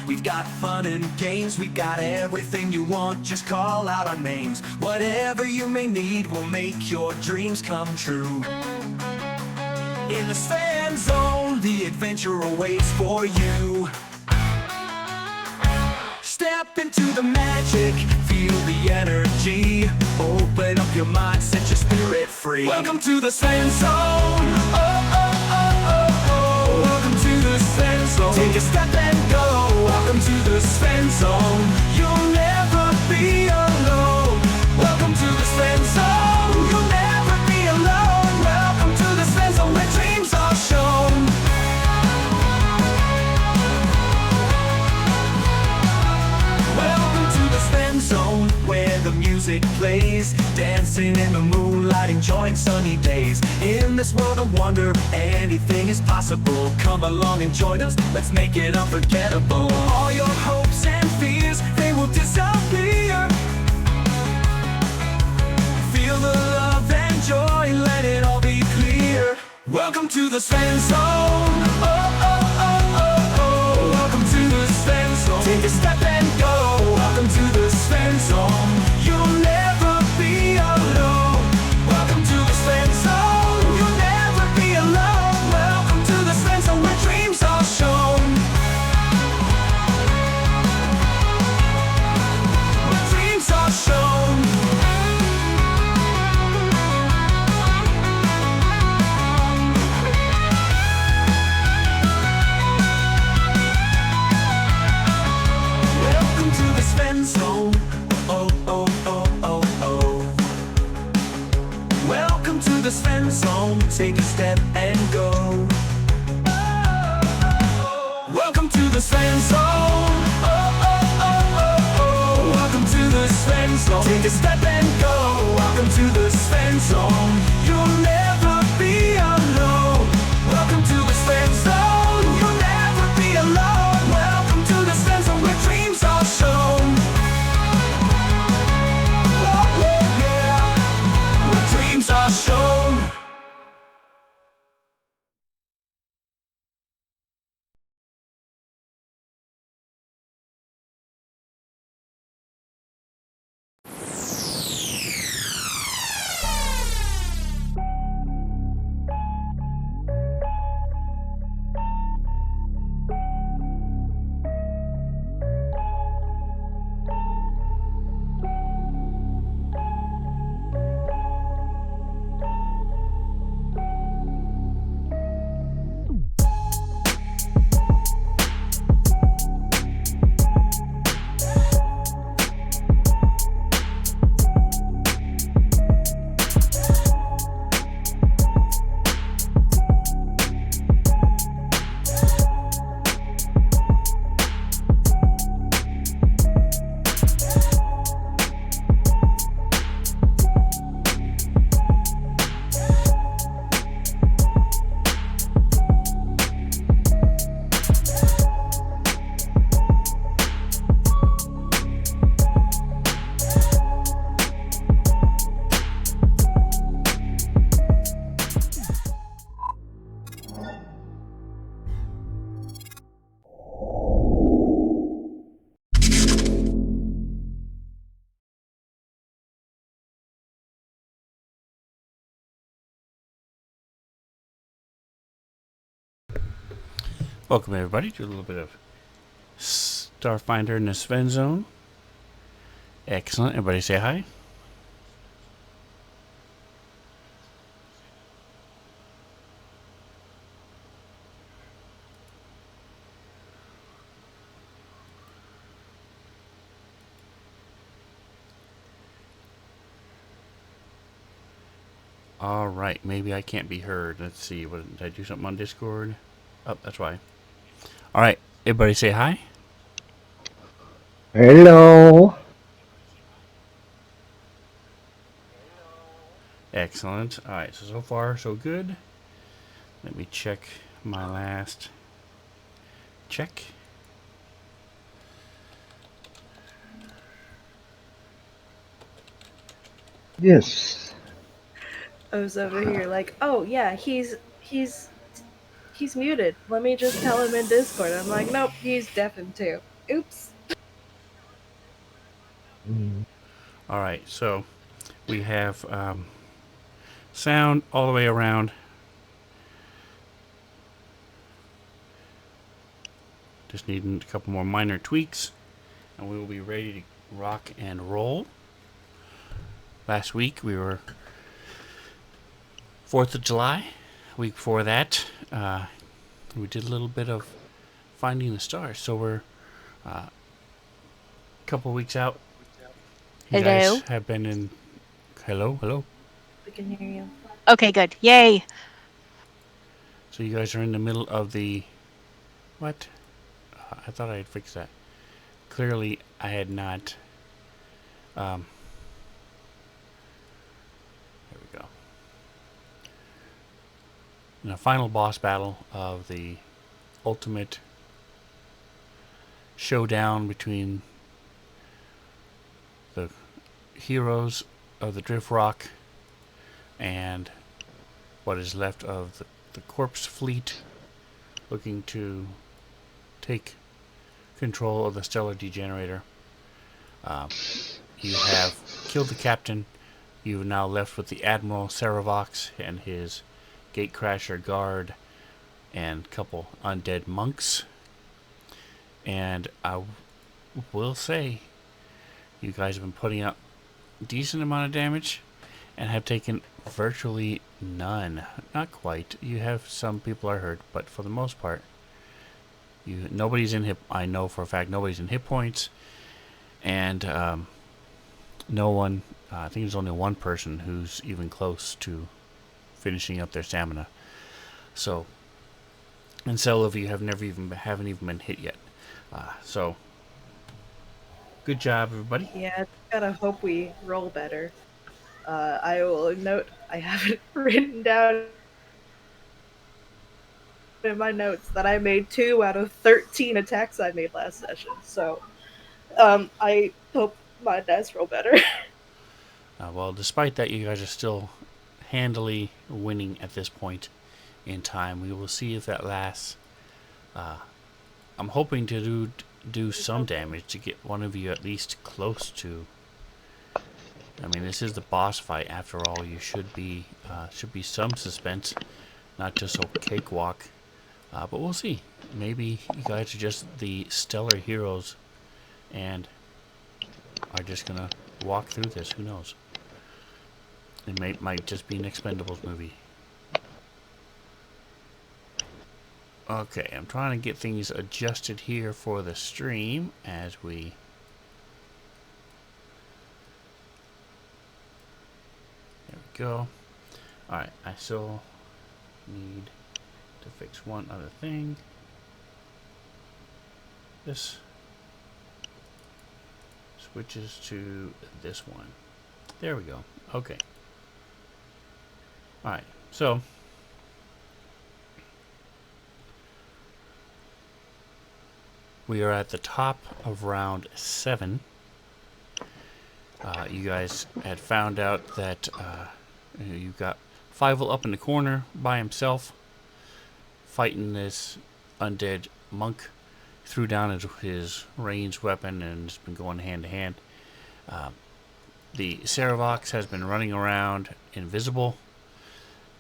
We've got fun and games, we got everything you want, just call out our names. Whatever you may need will make your dreams come true. In the Svenzone, the adventure awaits for you. Step into the magic, feel the energy. Open up your mind, set your spirit free. Welcome to the Svenzone. Oh, oh, oh, oh, oh. Welcome to the Svenzone. Take a step and go. Welcome to the Svenzone. You'll never be alone. Welcome to the Svenzone. You'll never be alone. Welcome to the Svenzone, where dreams are shown. Welcome to the Svenzone, where the music plays, dancing in the moonlight, enjoying sunny days. In this world of wonder, anything is possible. Come along and join us, let's make it unforgettable. All your hopes and fears, they will disappear. Feel the love and joy, let it all be clear. Welcome to the Svenzone. Oh, oh, oh, oh, oh. Welcome to the Svenzone. Take a step and go. Welcome to the Svenzone. You'll never be alone. Welcome to the Svenzone. You'll never be alone. Welcome to the Svenzone, where dreams are shown. Where dreams are shown. Welcome to the Svenzone. Oh, oh, oh, oh, oh. Welcome to the Svenzone. Take a step and go. Welcome to the Svenzone. Oh, oh, oh, oh, oh. Welcome to the Svenzone. Take a step and go. Welcome to the Svenzone. You'll never be alone. Welcome to the Svenzone. You'll never be alone. Welcome to the Svenzone, where dreams are shown. Oh, yeah, yeah. Where dreams are shown. Welcome everybody to a little bit of Starfinder in the Svenzone. Excellent. Everybody say hi. Alright, maybe I can't be heard. Let's see. What, did I do something on Discord? Oh, that's why. Alright, everybody say hi. Hello. Excellent. Alright, so far so good. Let me check my last check. Yes. I was over here like, oh yeah, he's muted. Let me just tell him in Discord. I'm like, nope, he's deafened too. Oops. Mm. Alright, so we have sound all the way around. Just needing a couple more minor tweaks, and we will be ready to rock and roll. Last week we were 4th of July. Week before that, we did a little bit of finding the stars. So we're a couple weeks out. You Hello? guys have been in. Hello, hello. We can hear you. Okay, good. Yay. So you guys are in the middle of the. What? I thought I had fixed that. Clearly, I had not. There we go. In the final boss battle of the ultimate showdown between the heroes of the Drift Rock and what is left of the corpse fleet looking to take control of the stellar degenerator. You have killed the captain. You've now left with the Admiral Saravox and his gatecrasher guard and couple undead monks. And I will say, you guys have been putting up a decent amount of damage and have taken virtually none. Not quite. You have some people are hurt, but for the most part, nobody's in hit. I know for a fact nobody's in hit points, and no one. I think there's only one person who's even close to finishing up their stamina. So, and several of you haven't even been hit yet. So, good job, everybody. Yeah, gotta hope we roll better. I will note I have it written down in my notes that I made 2 out of 13 attacks I made last session. So, I hope my dice roll better. Well, despite that, you guys are still handily winning at this point in time. We will see if that lasts. I'm hoping to do some damage to get one of you at least close to. I mean, this is the boss fight after all. You should be some suspense, not just a cakewalk. But we'll see. Maybe you guys are just the stellar heroes and are just gonna walk through this. Who knows? It might just be an Expendables movie. Okay, I'm trying to get things adjusted here for the stream as we. There we go. Alright, I still need to fix one other thing. This switches to this one. There we go. Okay. Alright, so we are at the top of round 7. You guys had found out that you've got Fievel up in the corner by himself, fighting this undead monk. Threw down his ranged weapon and it's been going hand to hand. The Saravox has been running around invisible.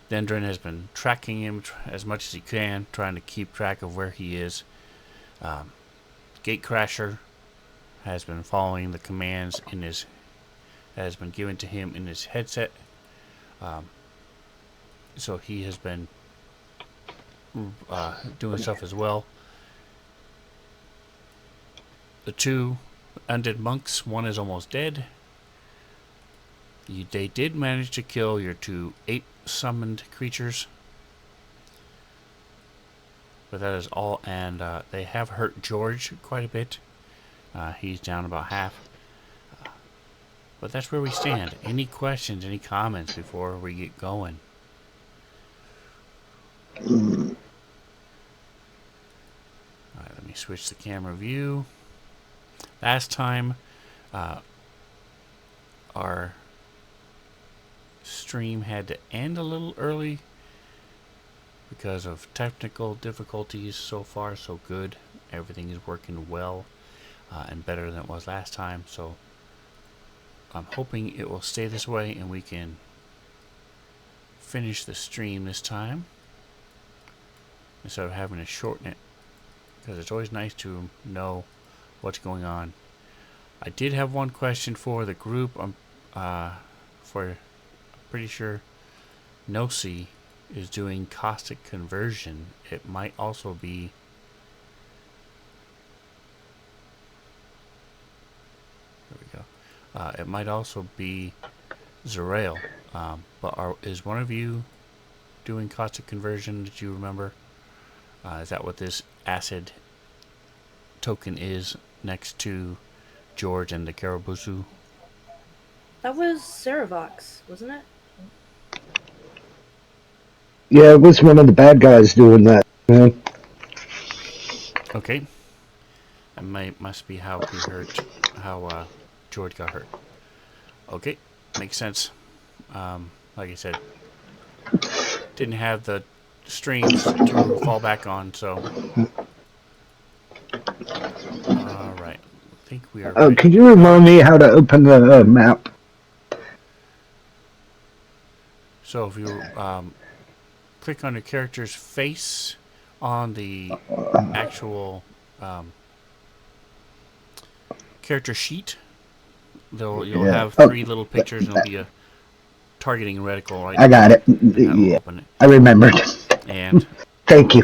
Dendron has been tracking him as much as he can, trying to keep track of where he is. Gatecrasher has been following the commands that has been given to him in his headset. So he has been doing stuff as well. The 2 undead monks, one is almost dead. They did manage to kill your 2 8 summoned creatures. But that is all, and they have hurt George quite a bit. He's down about half. But that's where we stand. Any questions, any comments before we get going? Alright, let me switch the camera view. Last time, our stream had to end a little early because of technical difficulties. So far, so good. Everything is working well and better than it was last time. So I'm hoping it will stay this way and we can finish the stream this time instead of having to shorten it, because it's always nice to know what's going on. I did have one question for the group. I'm pretty sure Nosi is doing caustic conversion. It might also be there we go. It might also be Zerail. But is one of you doing caustic conversion? Did you remember? Is that what this acid token is next to George and the Karabusu? That was Ceravox, wasn't it? Yeah, it was one of the bad guys doing that. Yeah. Okay. That must be how he hurt, how George got hurt. Okay, makes sense. Like I said, didn't have the streams to fall back on, so. Alright, I think we are ready. Could you remind me how to open the map? So if you click on your character's face on the actual character sheet, you'll have three little pictures and it'll be a targeting reticle right I got it. and that'll Yeah, open it. I remembered. And Thank you.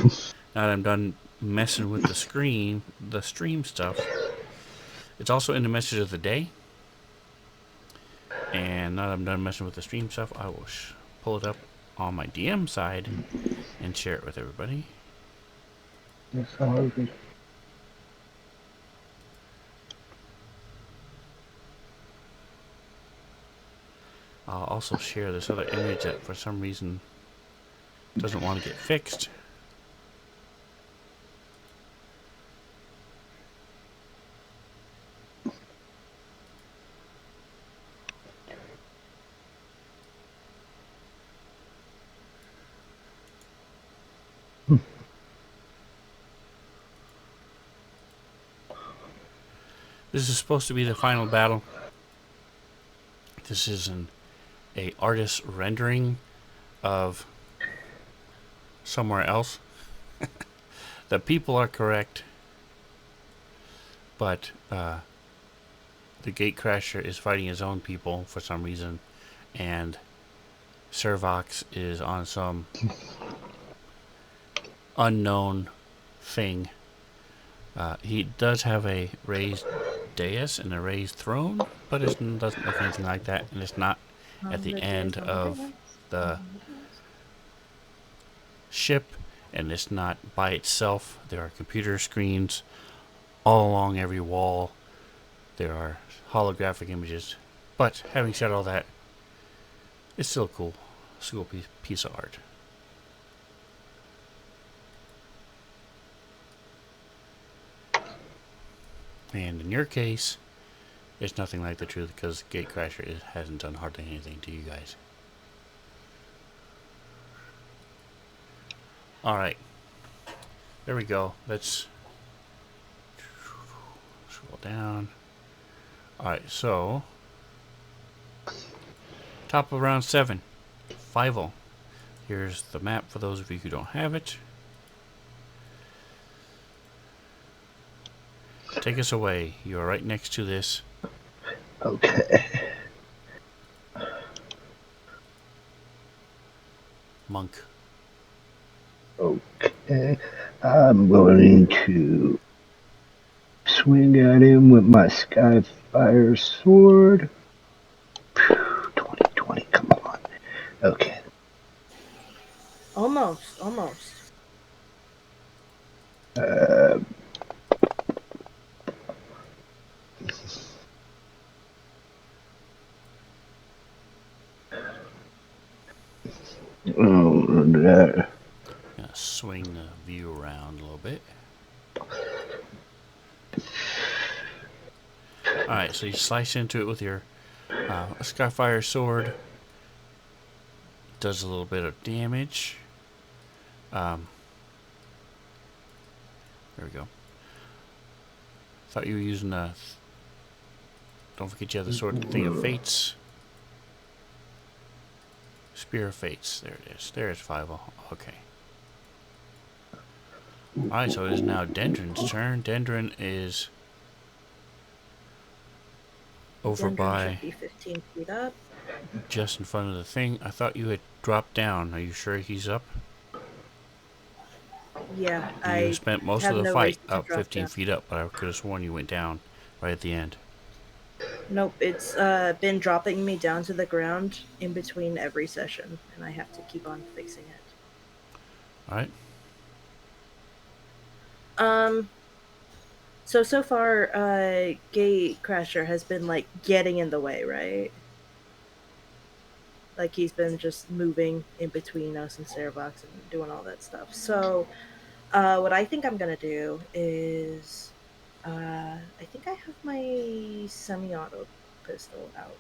now that I'm done messing with the stream stuff, it's also in the message of the day. And now that I'm done messing with the stream stuff, I will pull it up on my DM side and share it with everybody. I'll also share this other image that for some reason doesn't want to get fixed. This is supposed to be the final battle. This is a artist's rendering of somewhere else. The people are correct, but the Gatecrasher is fighting his own people for some reason, and Servox is on some unknown thing. He does have a raised dais and a raised throne, but it doesn't look anything like that, and it's not at the end of the ship, and it's not by itself. There are computer screens all along every wall. There are holographic images. But having said all that, it's still a cool piece of art. And in your case, it's nothing like the truth because Gatecrasher hasn't done hardly anything to you guys. Alright. There we go. Let's scroll down. Alright, so top of round 7. 5-0. Here's the map for those of you who don't have it. Take us away. You are right next to this. Okay. Monk. Okay. I'm going to swing at him with my Skyfire sword. 2020, come on. Okay. Almost. Oh, that. Yeah, Alright, so you slice into it with your Skyfire sword. Does a little bit of damage. There we go. Thought you were using a... Don't forget you have the sword thing of fates. Spear of fates. There it is. There's 5. Okay. Alright, so it is now Dendron's turn. Dendron is over Dendron by should be 15 feet up. just in front of the thing. I thought you had dropped down. Are you sure he's up? Yeah, You I spent most of have the no fight reason to up drop 15 down. feet up, but I could have sworn you went down right at the end. Nope, it's been dropping me down to the ground in between every session, and I have to keep on fixing it. Alright. So far, Gate Crasher has been, like, getting in the way, right? Like, he's been just moving in between us and Starbucks and doing all that stuff. So, what I think I'm gonna do is, I think I have my semi-auto pistol out.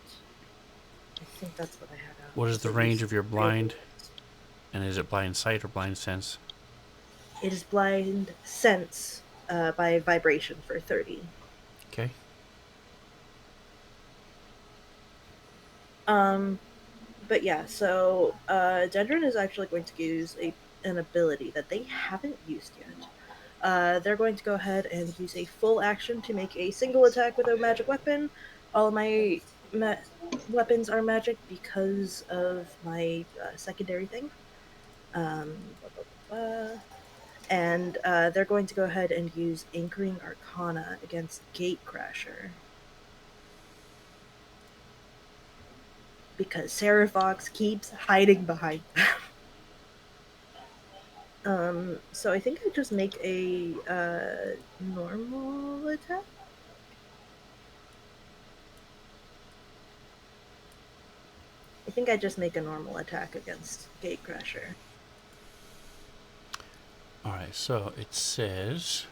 I think that's what I had out, What is because the it range used of your real blind? bullets. And is it blind sight or blind sense? It is blind sense by vibration for 30. Okay. But yeah, so Dendron is actually going to use an ability that they haven't used yet. They're going to go ahead and use a full action to make a single attack with a magic weapon. All of my weapons are magic because of my secondary thing. Blah, blah, blah, blah. And they're going to go ahead and use Anchoring Arcana against Gatecrasher. Because Sarah Fox keeps hiding behind them. So I think I just make a normal attack. I think I just make a normal attack against Gatecrasher. Alright, so it says...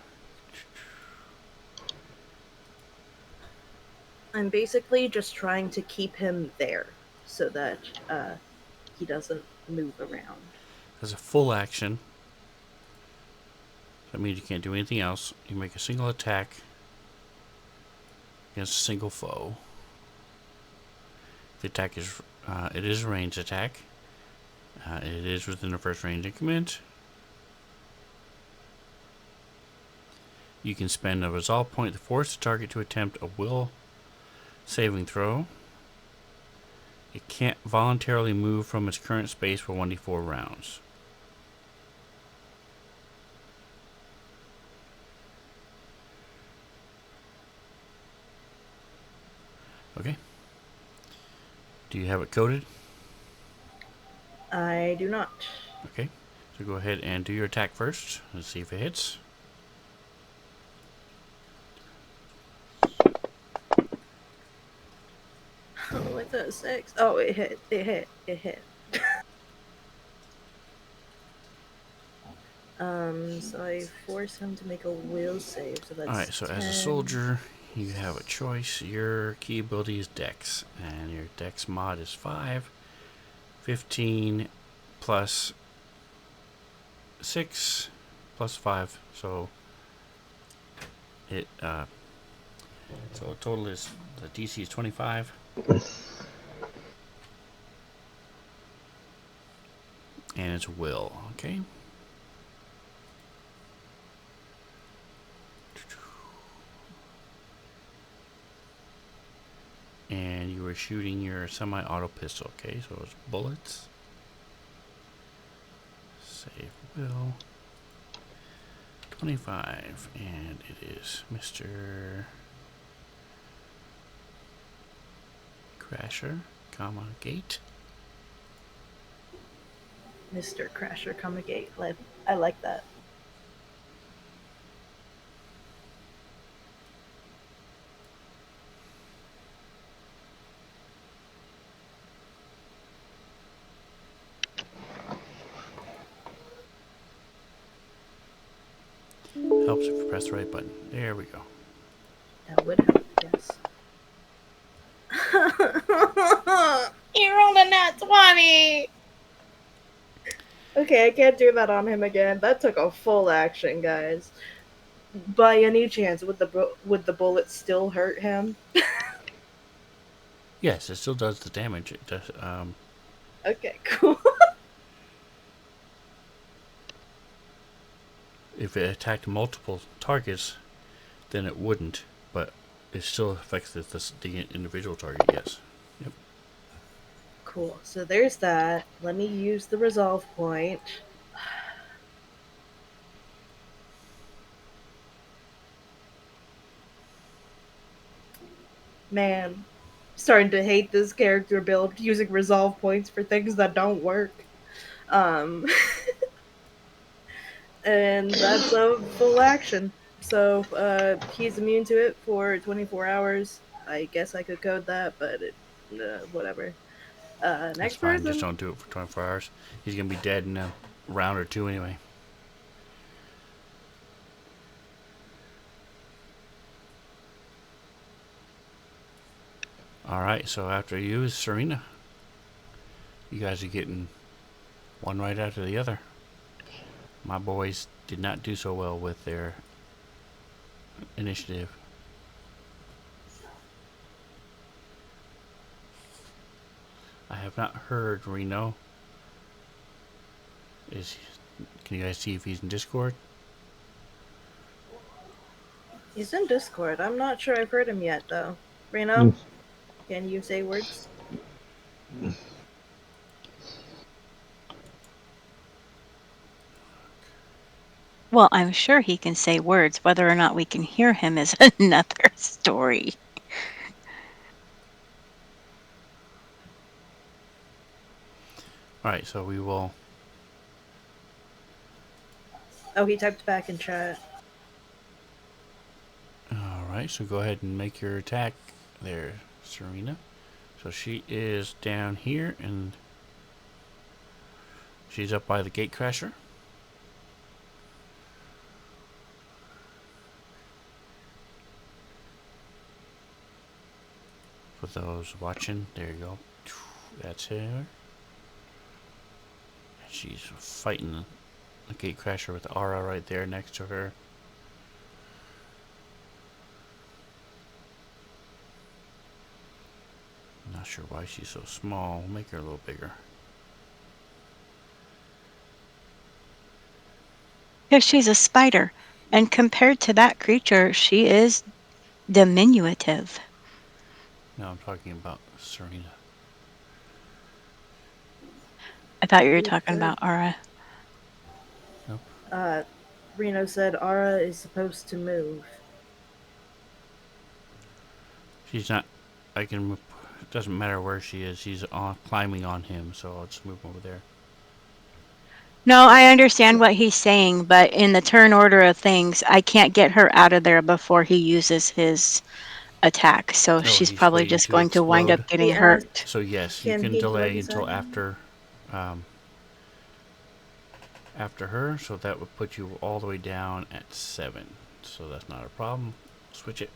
I'm basically just trying to keep him there so that he doesn't move around. As a full action, that means you can't do anything else. You make a single attack against a single foe. The attack is... it is a ranged attack. It is within the first range increment. You can spend a resolve point to force the target to attempt a will saving throw. It can't voluntarily move from its current space for 1d4 rounds. Okay. Do you have it coded? I do not. Okay. So go ahead and do your attack first. Let's see if it hits. Oh, it's a 6. Oh, it hit. It hit. It hit. So I force him to make a will save, so that's Alright, so 10. as a soldier, you have a choice. Your key ability is Dex, and your Dex mod is 5. 15 plus 6 plus 5, so it so total is the DC is 25. And it's will, okay? And you were shooting your semi-auto pistol, okay? So it's bullets. Save will. 25, and it is Mr. Crasher, comma, Gate. Mr. Crasher Gate. I like that. Helps if you press the right button. There we go. That would help, yes. He rolled a nat 20! Okay, I can't do that on him again. That took a full action, guys. By any chance, would the bullet still hurt him? Yes, it still does the damage. It does. Okay, cool. If it attacked multiple targets, then it wouldn't. But it still affects the individual target. Yes. Yep. Cool. So there's that. Let me use the resolve point. Man, starting to hate this character build using resolve points for things that don't work. Um, and that's a full action. So he's immune to it for 24 hours. I guess I could code that, but whatever. That's Next fine. Just person. don't do it for 24 hours. He's gonna be dead in a round or two anyway. All right. So after you is Serena. You guys are getting one right after the other. My boys did not do so well with their initiative. I have not heard Reno. Can you guys see if he's in Discord? He's in Discord. I'm not sure I've heard him yet, though. Reno, Mm. can you say words? Well, I'm sure he can say words. Whether or not we can hear him is another story. All right. So we will. Oh, he typed back in chat. All right. So go ahead and make your attack there, Serena. So she is down here and she's up by the gate crasher. For those watching, there you go. That's her. She's fighting the gate crasher with Aura right there next to her. Not sure why she's so small. We'll make her a little bigger. Because she's a spider. And compared to that creature, she is diminutive. No, I'm talking about Serena. I thought you were He talking said, about Aura. Nope. Reno said Ara is supposed to move. She's not. I can. It doesn't matter where she is. She's climbing on him, so I'll just move over there. No, I understand what he's saying, but in the turn order of things, I can't get her out of there before he uses his attack. So Oh, she's he's probably waiting just to going to wind up explode. getting He asked, hurt. So yes, you can can he do what delay he until said? after her. So that would put you all the way down at 7. So that's not a problem. Switch it.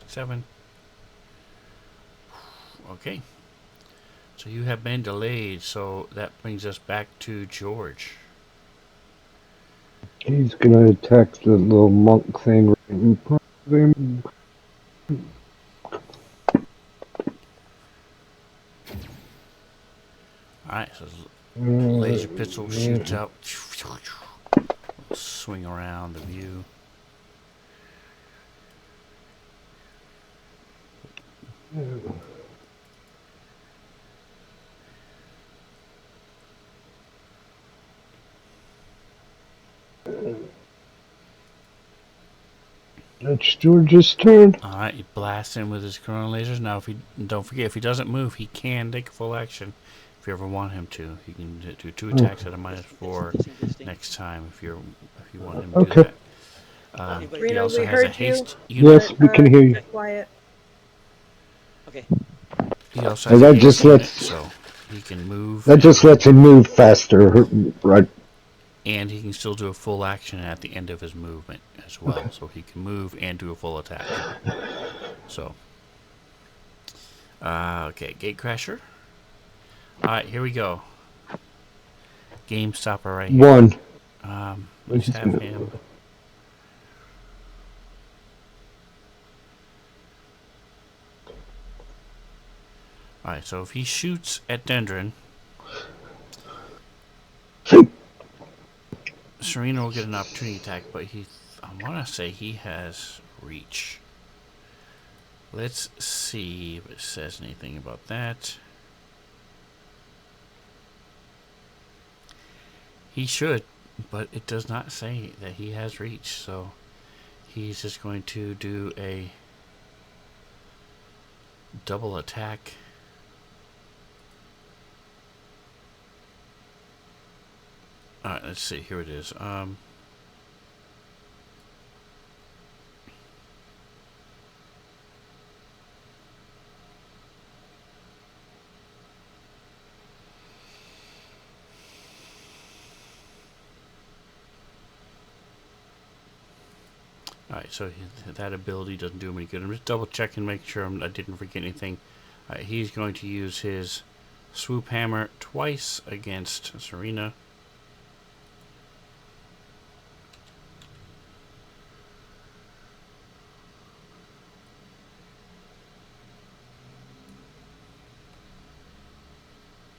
7. Okay. So you have been delayed. So that brings us back to George. He's gonna attack the little monk thing right in front of him. Alright, so laser pistol shoots out. Swing around the view. That's George's turn. Alright, he blasts in with his corona lasers. Now, don't forget, if he doesn't move, he can take a full action. If you ever want him to, he can do 2 attacks at a -4 next time. If you want him to do Okay. that. He Reno, also we has a heard you. haste unit. Yes, we can hear you. Quiet. Okay. He also And has a that haste just unit, lets so he can move. that just lets him move faster, right? And he can still do a full action at the end of his movement as well. So he can move and do a full attack. So, okay, Gatecrasher. Alright, here we go. Game stopper right here. One. Let's have him. Alright, so if he shoots at Dendron, Serena will get an opportunity attack, but I want to say he has reach. Let's see if it says anything about that. He should, but it does not say that he has reach, so he's just going to do a double attack. Alright, let's see. Here it is. Alright, so that ability doesn't do him any good. I'm just double checking, make sure I didn't forget anything. Alright, he's going to use his swoop hammer twice against Serena.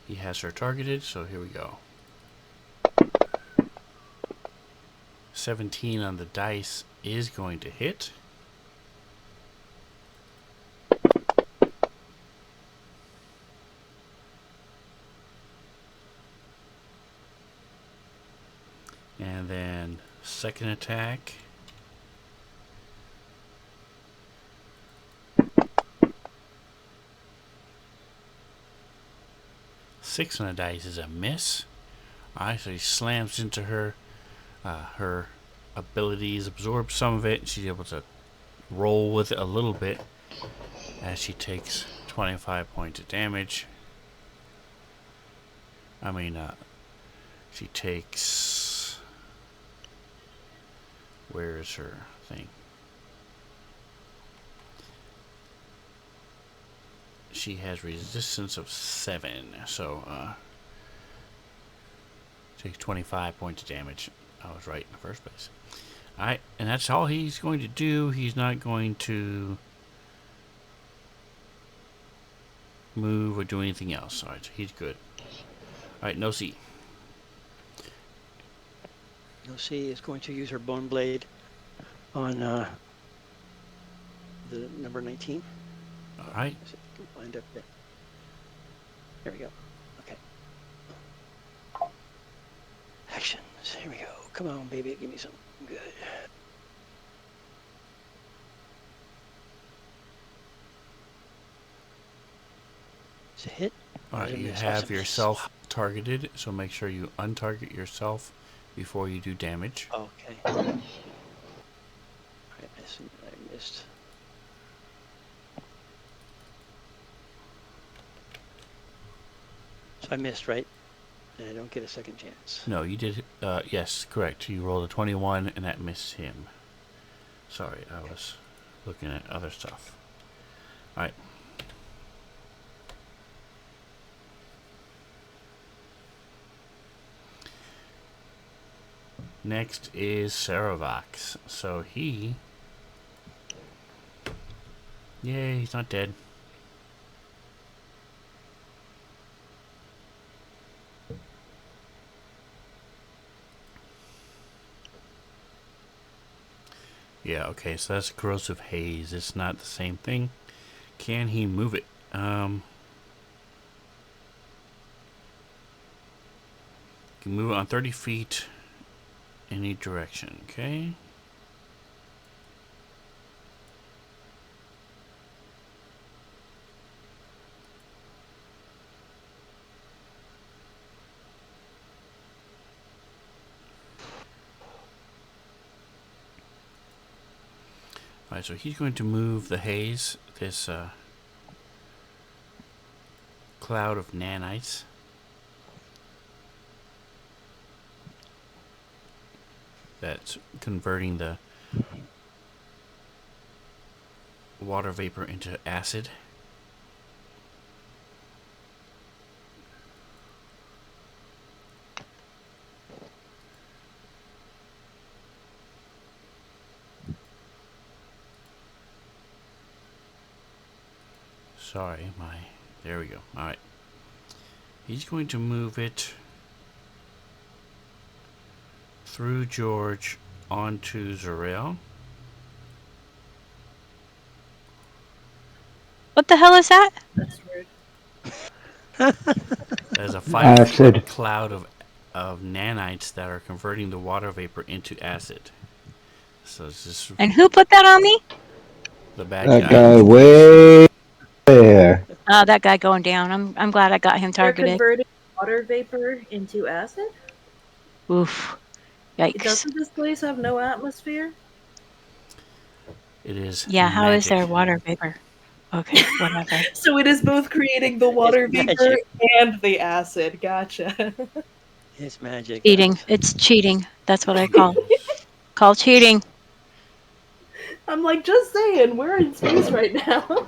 He has her targeted, so here we go. 17 on the dice is going to hit. And then second attack. Six on the dice is a miss. Alright, so he slams into her. Her abilities absorb some of it. She's able to roll with it a little bit as she takes 25 points of damage. She takes... Where is her thing? She has resistance of 7, so takes 25 points of damage. I was right in the first place. Alright, and that's all he's going to do. He's not going to move or do anything else. Alright, so he's good. Alright, no C. No C is going to use her Bone Blade on the number 19. Alright. Lined up there. There we go. Okay. Actions. Here we go. Come on, baby. Give me some good. It's a hit. Alright, you have yourself targeted, so make sure you untarget yourself before you do damage. Okay. Alright, I missed. So I missed, right? And I don't get a second chance. No, you did. Yes, correct. You rolled a 21, and that missed him. Sorry, I was looking at other stuff. Alright. Next is Saravox. So he... Yay, he's not dead. Yeah, okay, so that's corrosive haze. It's not the same thing. Can he move it? Can move it on 30 feet any direction, okay? Alright, so he's going to move the haze, this cloud of nanites. That's converting the water vapor into acid. Sorry, there we go. Alright. He's going to move it through George onto Zarel. What the hell is that? That's weird. There's a 5-foot Acid. cloud of nanites that are converting the water vapor into acid. So it's just And who put that on me? the bad That guy. guy way there. Oh, that guy going down. I'm glad I got him They're targeted. converting water vapor into acid? Oof. Yikes. Doesn't this place have no atmosphere? It is Yeah, how is magic. there water vapor? Okay, whatever. So it is both creating the water It's vapor magic. and the acid. Gotcha. It's magic, Cheating. guys. It's cheating. That's what I call cheating. I'm like, just saying, we're in space right now.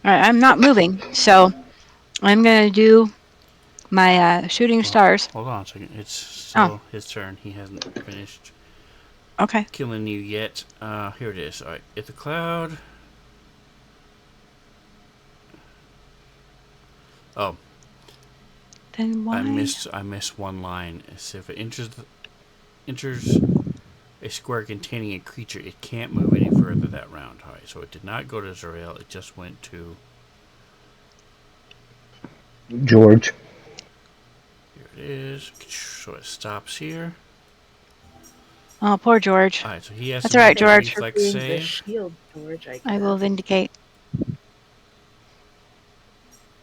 All right, I'm not moving, so I'm gonna do my shooting stars. Hold on a second. It's still his turn. He hasn't finished Okay. killing you yet. Here it is. Alright, hit the cloud. Oh, Then why? I missed one line. So if it enters a square containing a creature, it can't move any further that round. Alright, so it did not go to Zarel, it just went to George. here it is. So it stops here. Oh, poor George. Alright, so he has That's to all right, make a George. For reflex being the save. shield, George, I guess. I will vindicate.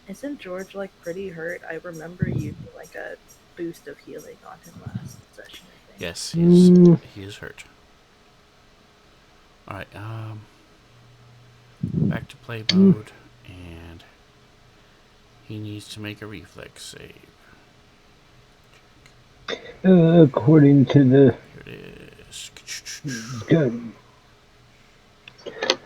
Isn't George like pretty hurt? I remember using like a boost of healing on him last session, I think. Yes, he is hurt. Alright, back to play mode, and he needs to make a reflex save. According to the Here it is. gun, Click.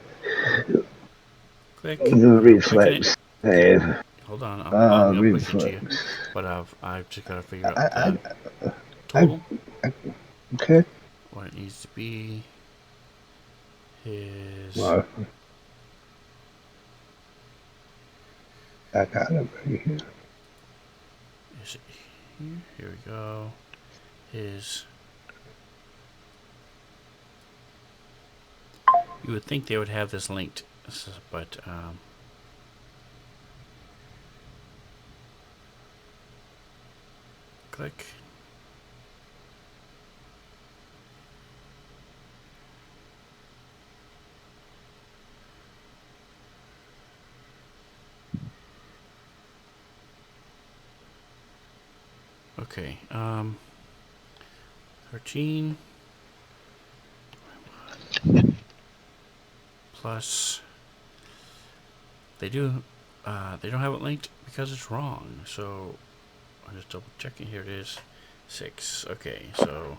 the Clicking reflex it. save. Hold on, I'm gonna push it to you. Reflex. But I've just gotta figure out the total. Okay. What it needs to be. His. Well, I got it right here. Is it here? Here we go. His. You would think they would have this linked, but click. Okay, 13 plus they don't have it linked because it's wrong, so I'm just double checking. Here it is, 6. Okay, so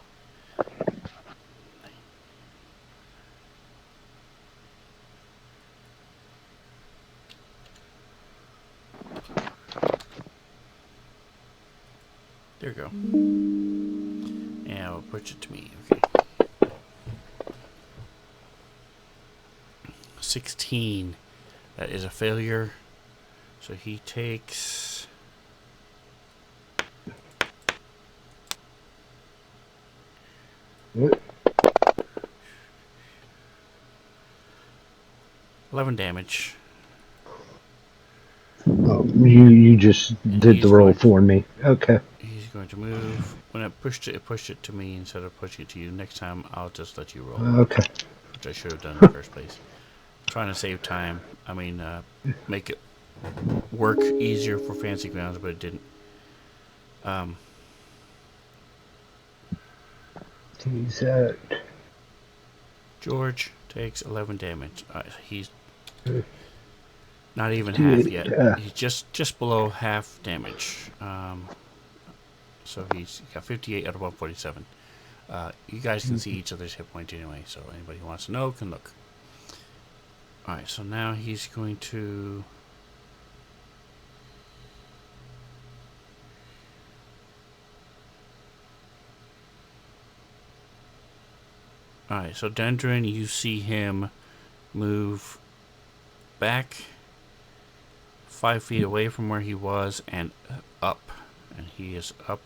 there we go. And I'll push it to me. Okay. 16. That is a failure. So he takes. What? 11 damage. Oh, you just did the roll for me. Okay. He's going to move. When it pushed it to me instead of pushing it to you. Next time, I'll just let you roll. Okay. Which I should have done in the first place. Trying to save time. I mean, make it work easier for Fancy Grounds, but it didn't. He's at. George takes 11 damage. He's not even half yet. He's just below half damage. So he's got 58 out of 147. You guys can see each other's hit point anyway, so anybody who wants to know can look. Alright, so now he's going to... Alright, so Dendron, you see him move back 5 feet away from where he was and up. And he is up,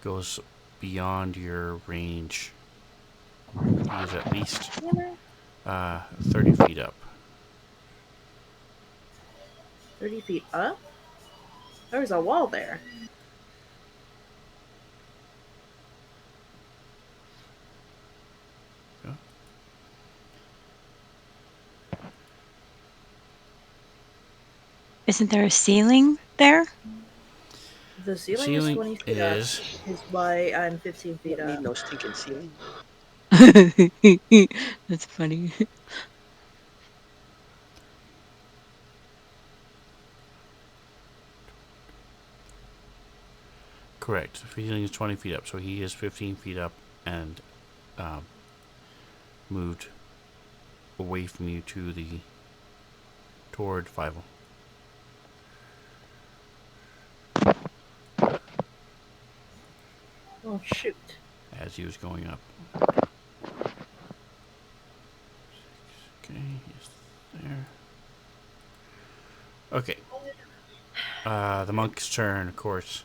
goes beyond your range. He is at least 30 feet up. 30 feet up? There's a wall there. Yeah. Isn't there a ceiling there? The ceiling, Ceiling is 20 feet is- up, is why I'm 15 feet Don't need up. no stinking ceiling. That's funny. Correct. Ceiling is 20 feet up, so he is 15 feet up and moved away from you to the toward Fievel. Oh, shoot. As he was going up. Okay, he's there. Okay. The monk's turn, of course.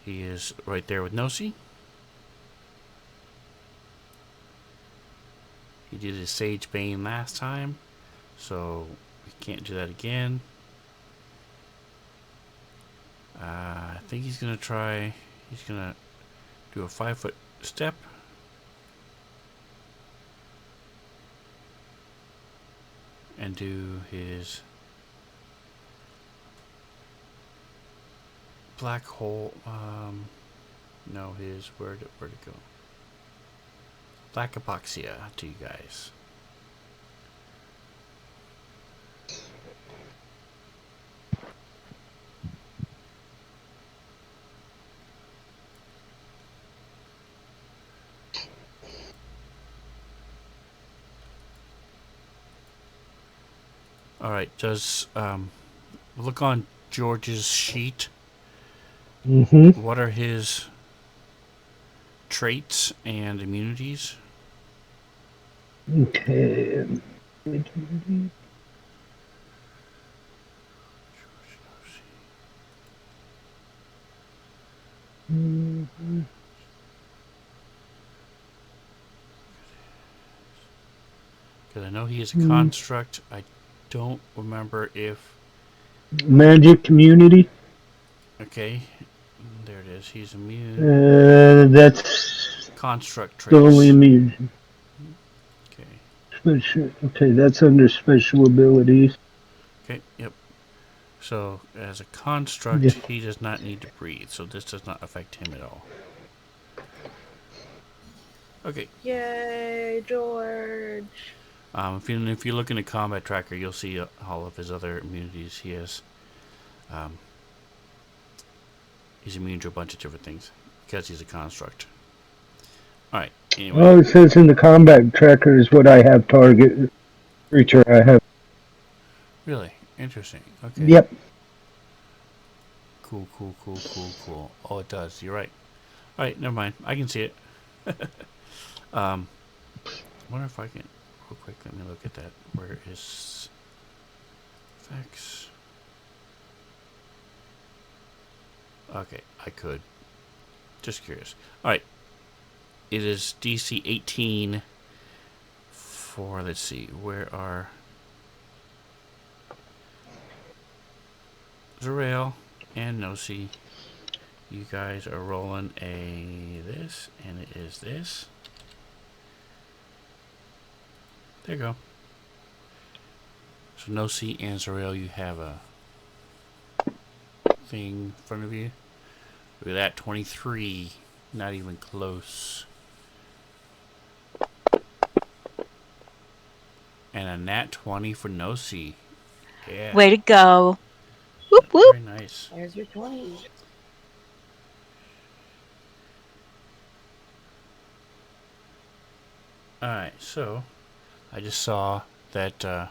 He is right there with Nosi. He did his Sage Bane last time, so we can't do that again. I think he's gonna try. He's gonna do a 5-foot step. And do his black hole. No, his where'd it go? Black epoxia to you guys. All right. Does look on George's sheet. Mm-hmm. What are his traits and immunities? Okay. Mhm. Because I know he is a construct. I don't remember if... Magic community. Okay. There it is. He's immune. That's Construct the traits. only immune. Okay. Okay, that's under special abilities. Okay, yep. So, as a construct, Yeah. he does not need to breathe, so this does not affect him at all. Okay. Yay, George. If you look in the combat tracker, you'll see all of his other immunities. He has, he's immune to a bunch of different things because he's a construct. All right. Anyway. Oh, it says in the combat tracker is what I have target creature I have. Really interesting. Okay. Yep. Cool. Oh, it does. You're right. All right. Never mind. I can see it. I wonder if I can real quick. Let me look at that. Where is effects? Okay, I could. Just curious. All right. It is DC 18 for, let's see, where are Zerael and Nosi? You guys are rolling a this, and it is this. There you go. So Nosi and Zerael, you have a thing in front of you. Look at that, 23. Not even close. And a nat 20 for Nosi. Yeah. Way to go. Whoop whoop. Very nice. There's your 20. Alright, so I just saw that.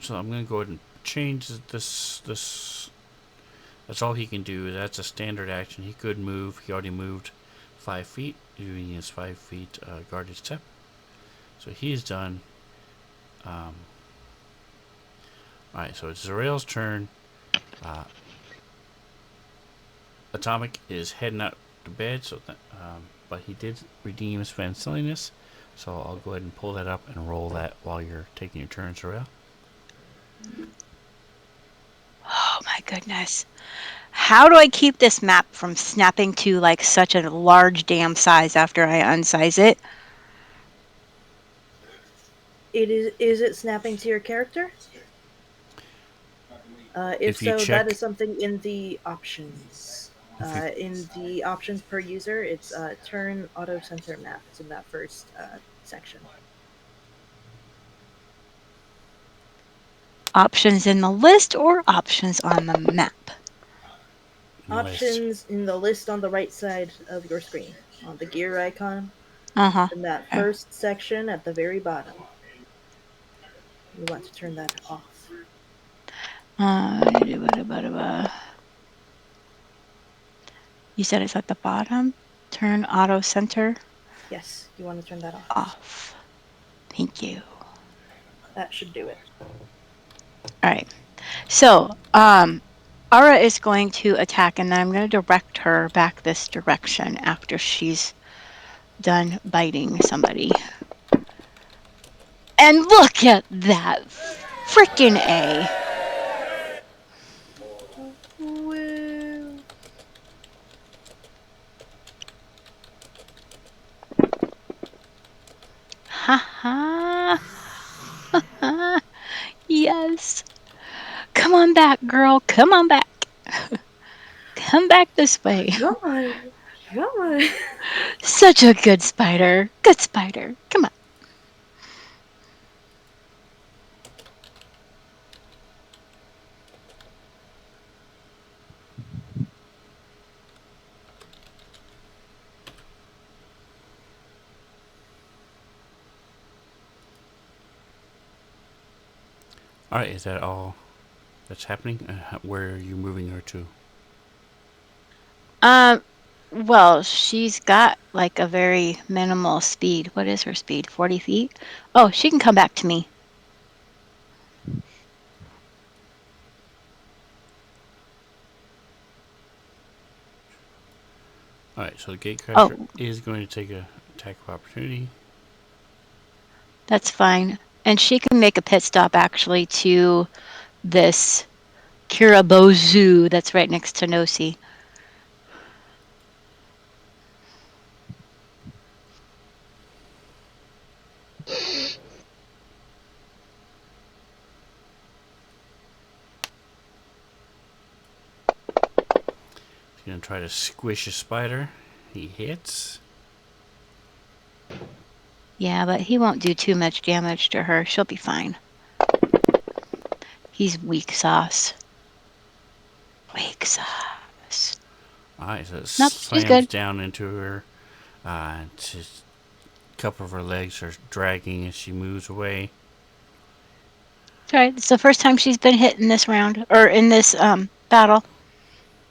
So I'm going to go ahead and change this. That's all he can do. That's a standard action. He could move. He already moved 5 feet, using his 5 feet guarded step. So he's done. Alright, so it's Zarel's turn. Atomic is heading out to bed, so but he did redeem his Svenzoniness. So I'll go ahead and pull that up and roll that while you're taking your turn, Zarel. Oh my goodness. How do I keep this map from snapping to like such a large damn size after I unsize it? Is it snapping to your character? If If you so, check, that is something in the options. In the options per user, it's turn auto center map. It's in that first section. Options in the list or options on the map? Options in the list on the right side of your screen, on the gear icon, Uh-huh. in that first section at the very bottom. You want to turn that off. You said it's at the bottom? Turn auto center Yes, you want to turn that off. off. Thank you. That should do it. All right. So, Ara is going to attack, and then I'm going to direct her back this direction after she's done biting somebody. And look at that! Frickin' A. Woo. Ha ha. Yes. Come on back, girl. Come on back. Come back this way. Come on. Come on. Such a good spider. Good spider. Come on. alright, is that all that's happening? Where are you moving her to? Well, she's got like a very minimal speed. What is her speed? 40 feet? Oh, she can come back to me. Alright, so the Gatecrasher is going to take a attack of opportunity. That's fine. And she can make a pit stop actually to this Kirabozu that's right next to Nosi. He's going to try to squish a spider. He hits. Yeah, but he won't do too much damage to her. She'll be fine. He's weak sauce. Weak sauce. Alright, so it Nope, she's slams good. down into her. Just a couple of her legs are dragging as she moves away. It's alright. It's the first time she's been hit in this round, or in this battle.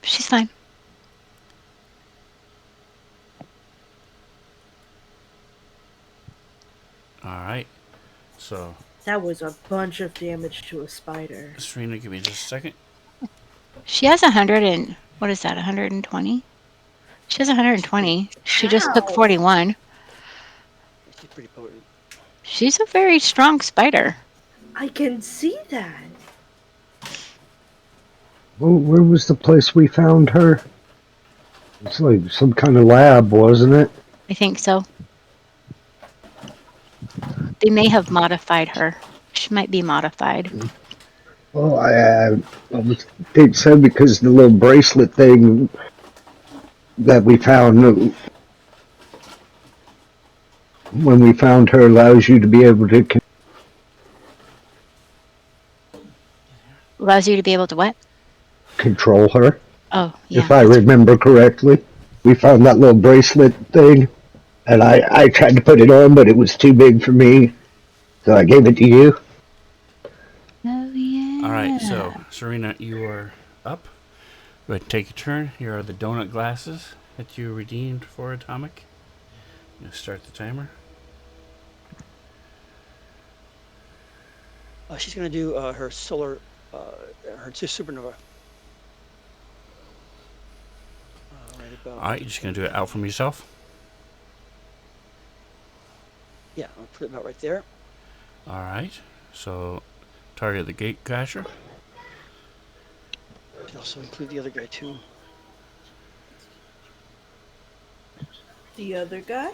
She's fine. Alright, so That was a bunch of damage to a spider. Serena, give me just a second. She has 100 and, what is that, 120? She has 120. She just took How? 41. She's pretty potent. She's a very strong spider. I can see that. Where was the place we found her? It's like some kind of lab, wasn't it? I think so. They may have modified her. She might be modified. Well, it said because the little bracelet thing that we found when we found her allows you to be able to Allows you to be able to what? control her. Oh, yeah. If I remember correctly, we found that little bracelet thing. And I tried to put it on, but it was too big for me, so I gave it to you. Oh yeah. All right, so Serena, you are up. Go ahead and take a turn. Here are the donut glasses that you redeemed for Atomic. You start the timer. She's going to do her solar, her supernova. Right about. All right, you're just gonna do it out from yourself. Yeah, I'll put it about right there. All right, so target the gate crasher. Should also include the other guy too. The other guy?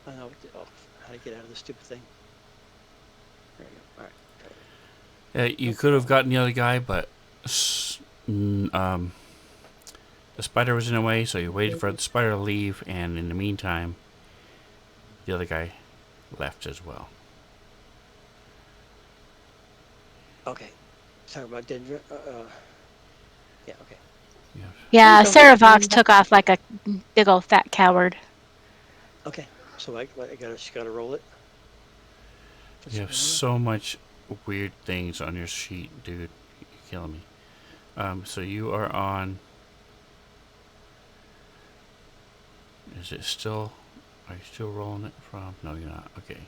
I know how to get out of this stupid thing. There you go. All right. You could have gotten the other guy, but the spider was in the way, so you waited for the spider to leave, and in the meantime, the other guy left as well. Okay. Talk about Dendra. Yeah. Okay. Yeah, Please don't Sarah get me Vox in took off like a big old fat coward. Okay. So I just gotta roll it. You have so much weird things on your sheet, dude. You're killing me. So you are on. Is it still? Are you still rolling it from? No, you're not. Okay.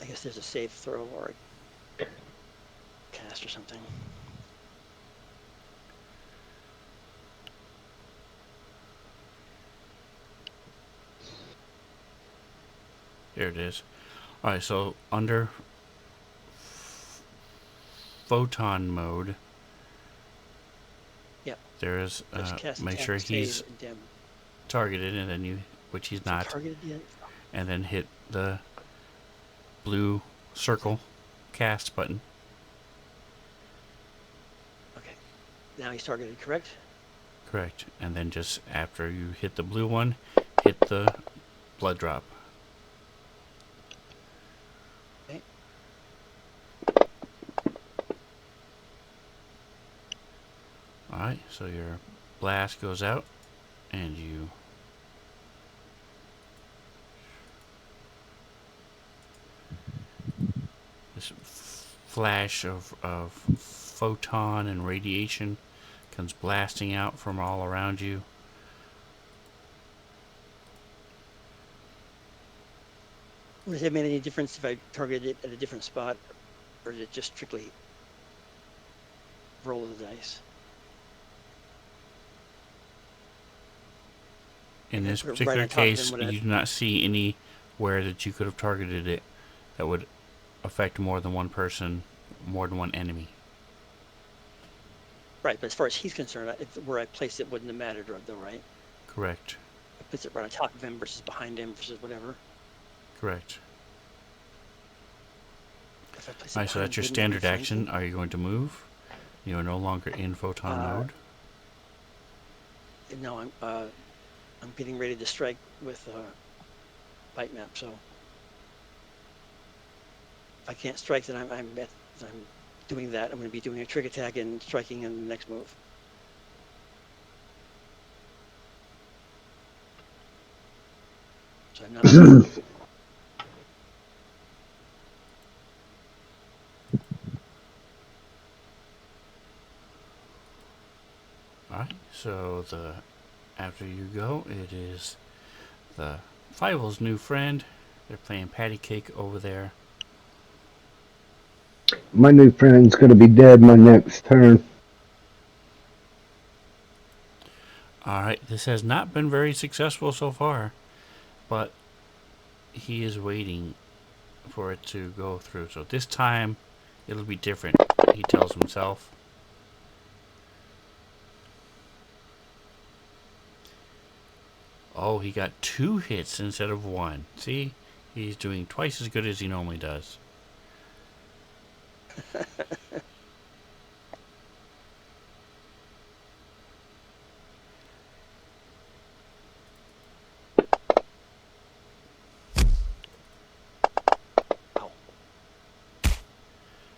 I guess there's a save throw or a cast or something. There it is. Alright, so under photon mode, Yep. there is make attack, sure he's save, and damage. targeted, and then which he's not, Targeted yet? and then hit the blue circle cast button. Okay. Now he's targeted, correct? Correct. And then just after you hit the blue one, hit the blood drop. Okay. Alright, so your blast goes out, and you this flash of photon and radiation comes blasting out from all around you. Does it make any difference if I target it at a different spot, or is it just strictly roll of the dice? In this put it right particular on top of case, him when you do not see anywhere that you could have targeted it that would affect more than one person, more than one enemy. Right, but as far as he's concerned, where I place it wouldn't have mattered, though, right? Correct. I place it right on top of him versus behind him versus whatever. Correct. If I place it Alright, so behind that's your him, wouldn't standard it be action. flanking? Are you going to move? You are no longer in photon mode. No, I'm getting ready to strike with bite map. So if I can't strike, then I'm doing that. I'm going to be doing a trick attack and striking in the next move. So I'm not. Alright, so after you go, it is the Fievel's new friend. They're playing patty cake over there. My new friend's gonna be dead my next turn. Alright, this has not been very successful so far, but he is waiting for it to go through. So this time, it'll be different, he tells himself. Oh, he got 2 hits instead of 1. See? He's doing twice as good as he normally does.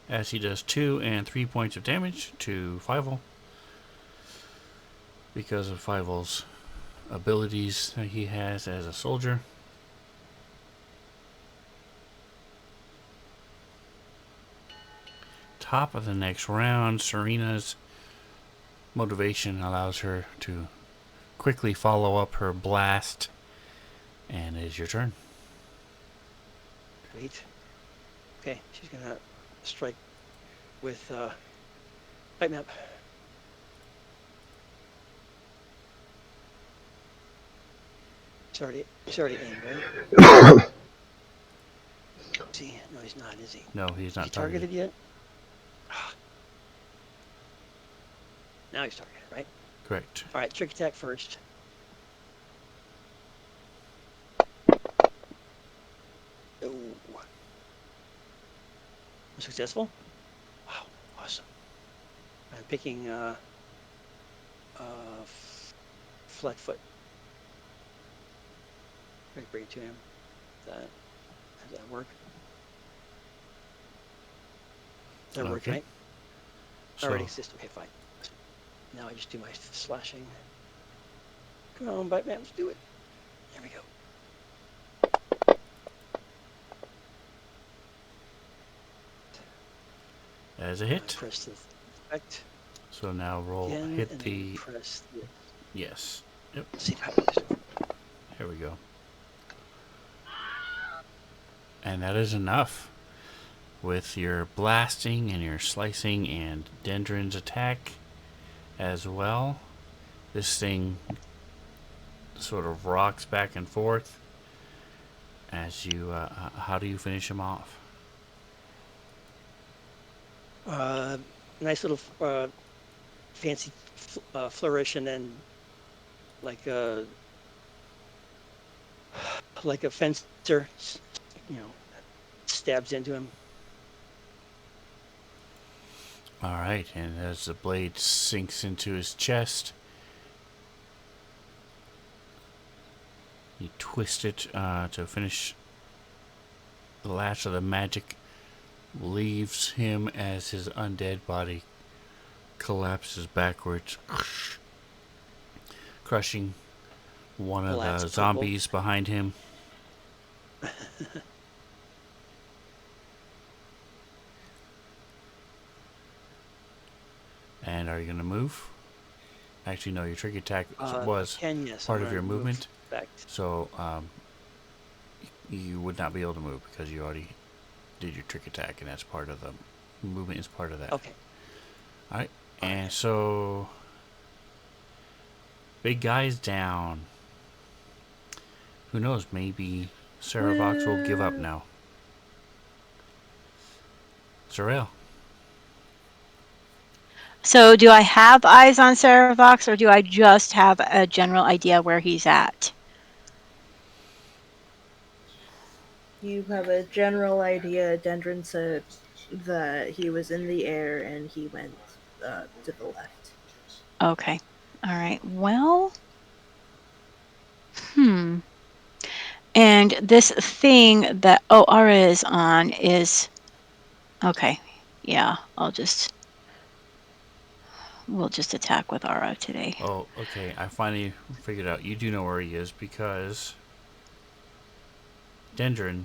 As he does 2 and 3 points of damage to Fievel because of Fievel's abilities that he has as a soldier. Top of the next round, Serena's motivation allows her to quickly follow up her blast, and it is your turn. Sweet. Okay, she's gonna strike with pipe map. It's already aimed, right? See, no, he's not, is he? No, he's Is not he targeted yet? Now he's targeted, right? Correct. All right, trick attack first. Oh. Successful? Wow, awesome. I'm picking flat foot. Bring it to him. Does that work? Does that work, Okay. right? So, Already exists. Okay, fine. Now I just do my slashing. Come on, bite man, let's do it. There we go. that is a hit. Press the effect So now roll, again, hit and the, then press the. yes. Yep, Let's see how it works. here we go. And that is enough. With your blasting and your slicing and Dendron's attack as well, this thing sort of rocks back and forth as you, how do you finish him off? Nice little fancy flourish, and then like a fencer, stabs into him. Alright, and as the blade sinks into his chest, you twist it to finish the last of the magic, leaves him as his undead body collapses backwards, crushing one of the zombies behind him. And are you going to move? Actually, no, your trick attack was part of your movement. So you would not be able to move because you already did your trick attack, and that's part of the movement is part of that. Okay. Alright, and so big guy's down. Who knows, maybe Saravox will give up now. Sorrel. So do I have eyes on Saravox, or do I just have a general idea where he's at? You have a general idea. Dendron said that he was in the air and he went to the left. Okay. All right. Well. And this thing that Aura is on is... Okay. Yeah, we'll just attack with Aura today. Oh, okay. I finally figured out. You do know where he is because Dendron,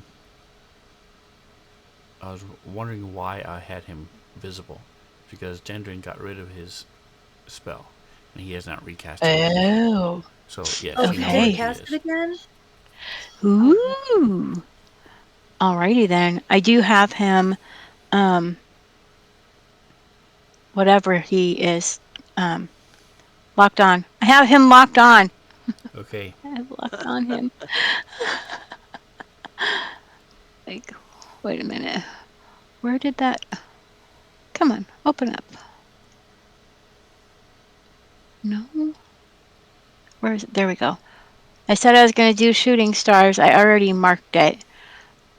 I was wondering why I had him visible. Because Dendron got rid of his spell, and he has not recast it. Oh. So, yes, Oh, you know he where didn't he cast is. it again? Ooh. Alrighty then. I do have him, whatever he is, locked on. I have him locked on. Okay. I have locked on him. Like, wait a minute. Where did that... Come on, open up. No? Where is it? There we go. I said I was going to do shooting stars. I already marked it.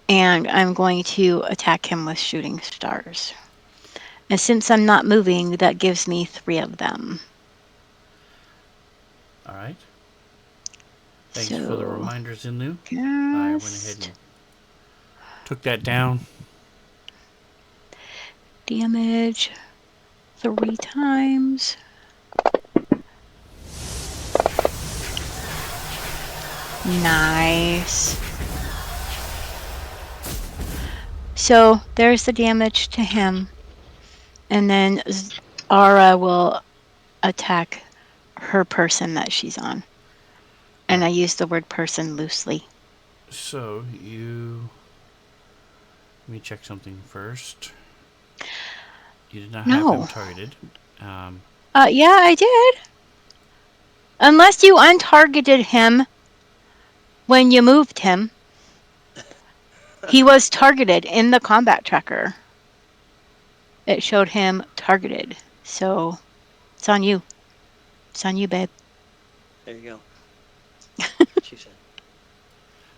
And I'm going to attack him with shooting stars. And since I'm not moving, that gives me 3 of them. Alright. Thanks for the reminders, Inlu. I went ahead and took that down. Damage 3 times. Nice. So there's the damage to him. And then Aura will attack her person that she's on. And I Alright. use the word person loosely. So you. Let me check something first. You did not have him No. targeted. Yeah, I did. Unless you untargeted him when you moved him. He was targeted in the combat tracker. It showed him targeted. So it's on you. It's on you, babe. There you go. That's what she said.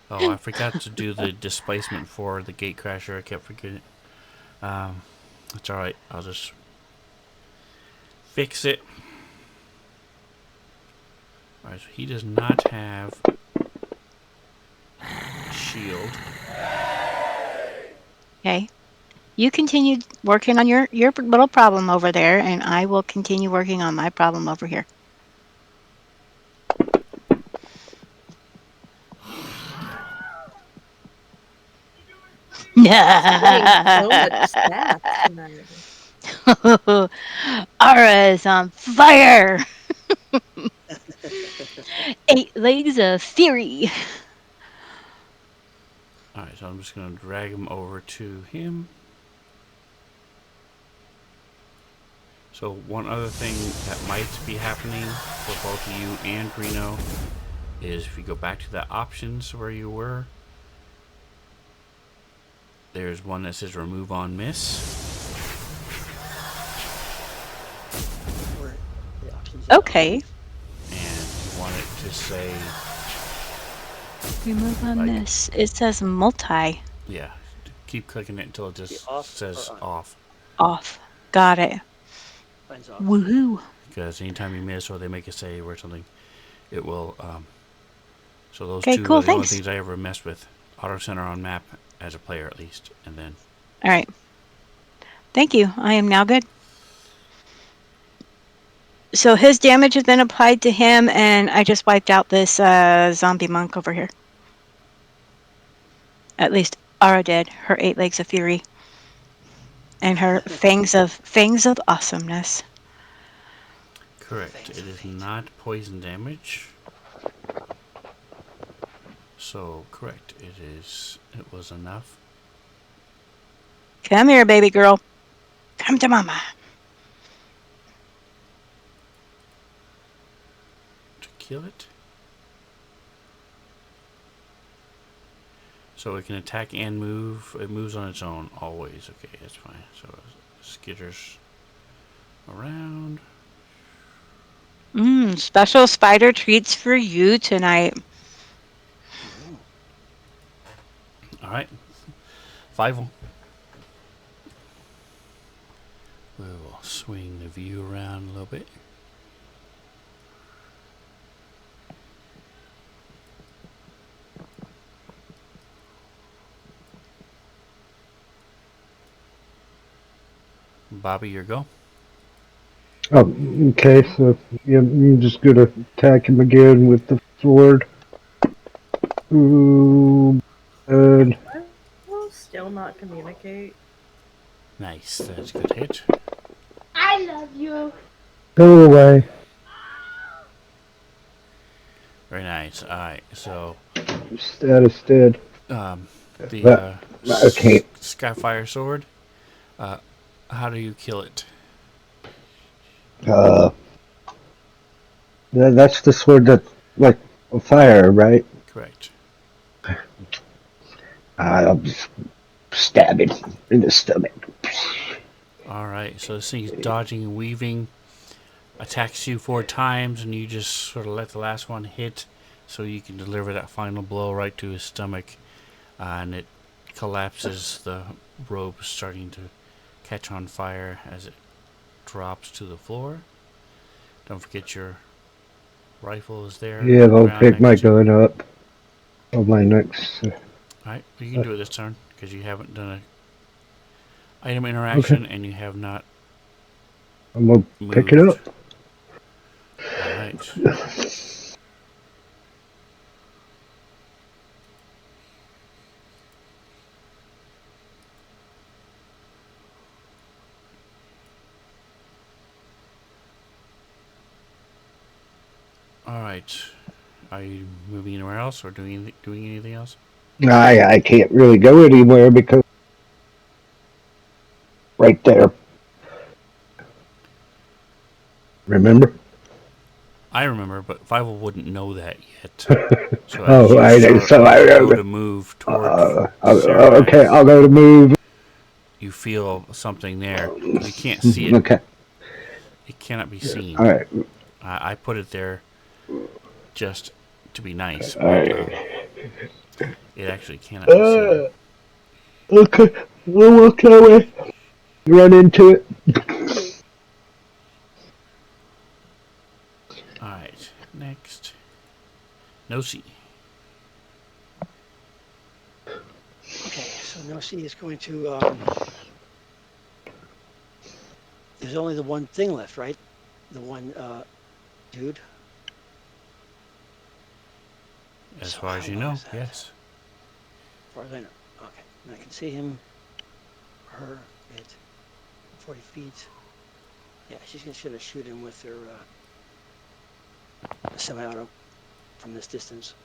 Oh, I forgot to do the displacement for the gatecrasher. I kept forgetting. It's alright. I'll just fix it. Alright, so he does not have shield. Okay. You continue working on your little problem over there, and I will continue working on my problem over here. Getting so much stats tonight. Aura is on fire! 8 legs of fury. Alright, so I'm just going to drag him over to him. So one other thing that might be happening for both you and Greeno is if you go back to the options where you were, there's one that says remove on miss. Where the options are. Okay. And you want it to say, Remove on like, this. It says multi. yeah, keep clicking it until it The just off says or on? off. Off. Got it. Mine's off. Woohoo. Because anytime you miss or they make a save or something, it will. So those Okay, two cool, are the only thanks. things I ever messed with. Auto center on map as a player at least, and then All right. Thank you. I am now good. So his damage has been applied to him, and I just wiped out this zombie monk over here. At least Ara did. Her 8 legs of fury. And her fangs of awesomeness. correct. Fangs It of is fate. not poison damage. So correct. It is. It was enough Come here, baby girl. Come to mama. to kill it. So it can attack and move. It moves on its own always. Okay, that's fine. So it skitters around. Special spider treats for you tonight. Ooh. All right. 5. We'll swing the view around a little bit. Bobby, your go. Oh, okay, so yeah, I'm just gonna attack him again with the sword. Ooh, and I will still not communicate. Nice. That's a good hit. go away. Very nice. All right. So Status dead. the That I can't. Skyfire sword. How do you kill it? That's the sword that's like on fire, right? Correct. I'll just stab it in the stomach. All right. So this thing's dodging and weaving, attacks you 4 times, and you just sort of let the last one hit, so you can deliver that final blow right to his stomach, and it collapses. The robe starting to catch on fire as it drops to the floor. Don't forget your rifle is there. Yeah, I'll ground pick my next to you. gun up on my next. Alright, you can do it this turn because you haven't done a item interaction and you have not I'm gonna pick it moved. up. Alright. All right. Are you moving anywhere else or doing anything else? I can't really go anywhere because right there. Remember? I remember, but Fivel wouldn't know that yet. So as Oh, you I start, so I go to move toward okay. Cerberus, I'll go to move. you feel something there. You can't see it. Okay. It cannot be seen. All right. I put it there just to be nice, All but right. it actually cannot be seen. Okay. We'll walk that way. Run into it. All right. Next, Nosi. Okay, so Nosy is going to. There's only the one thing left, right? The one dude. As So far how as you low know, is that? yes. As far as I know. Okay, and I can see him, her, it, 40 feet. Yeah, she's gonna shoot him with her semi-auto from this distance.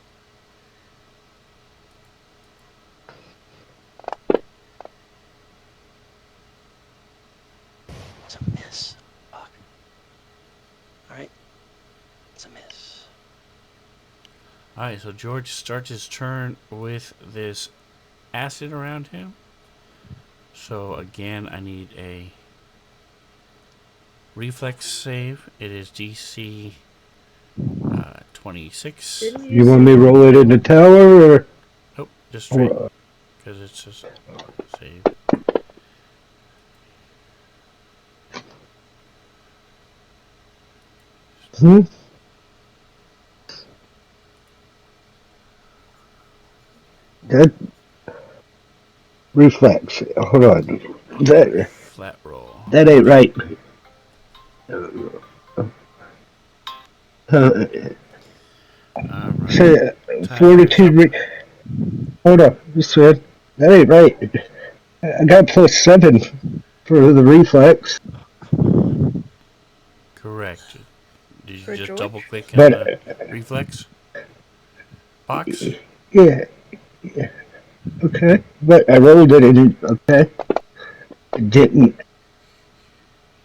It's a miss. Fuck. All right, it's a miss. All right. So George starts his turn with this acid around him. So again, I need a reflex save. It is DC 26. Didn't You want me to say roll it in the tower or? Oh, just straight because it's just save. Hmm? That reflex. Hold on. That Flat roll. that ain't right. All right. Say, Timer is fortitude. up. Hold on, this man. That ain't right. I got +7 for the reflex, Correct. Did you for just double George. click on the but reflex box? yeah, okay. But I rolled it and okay. It didn't.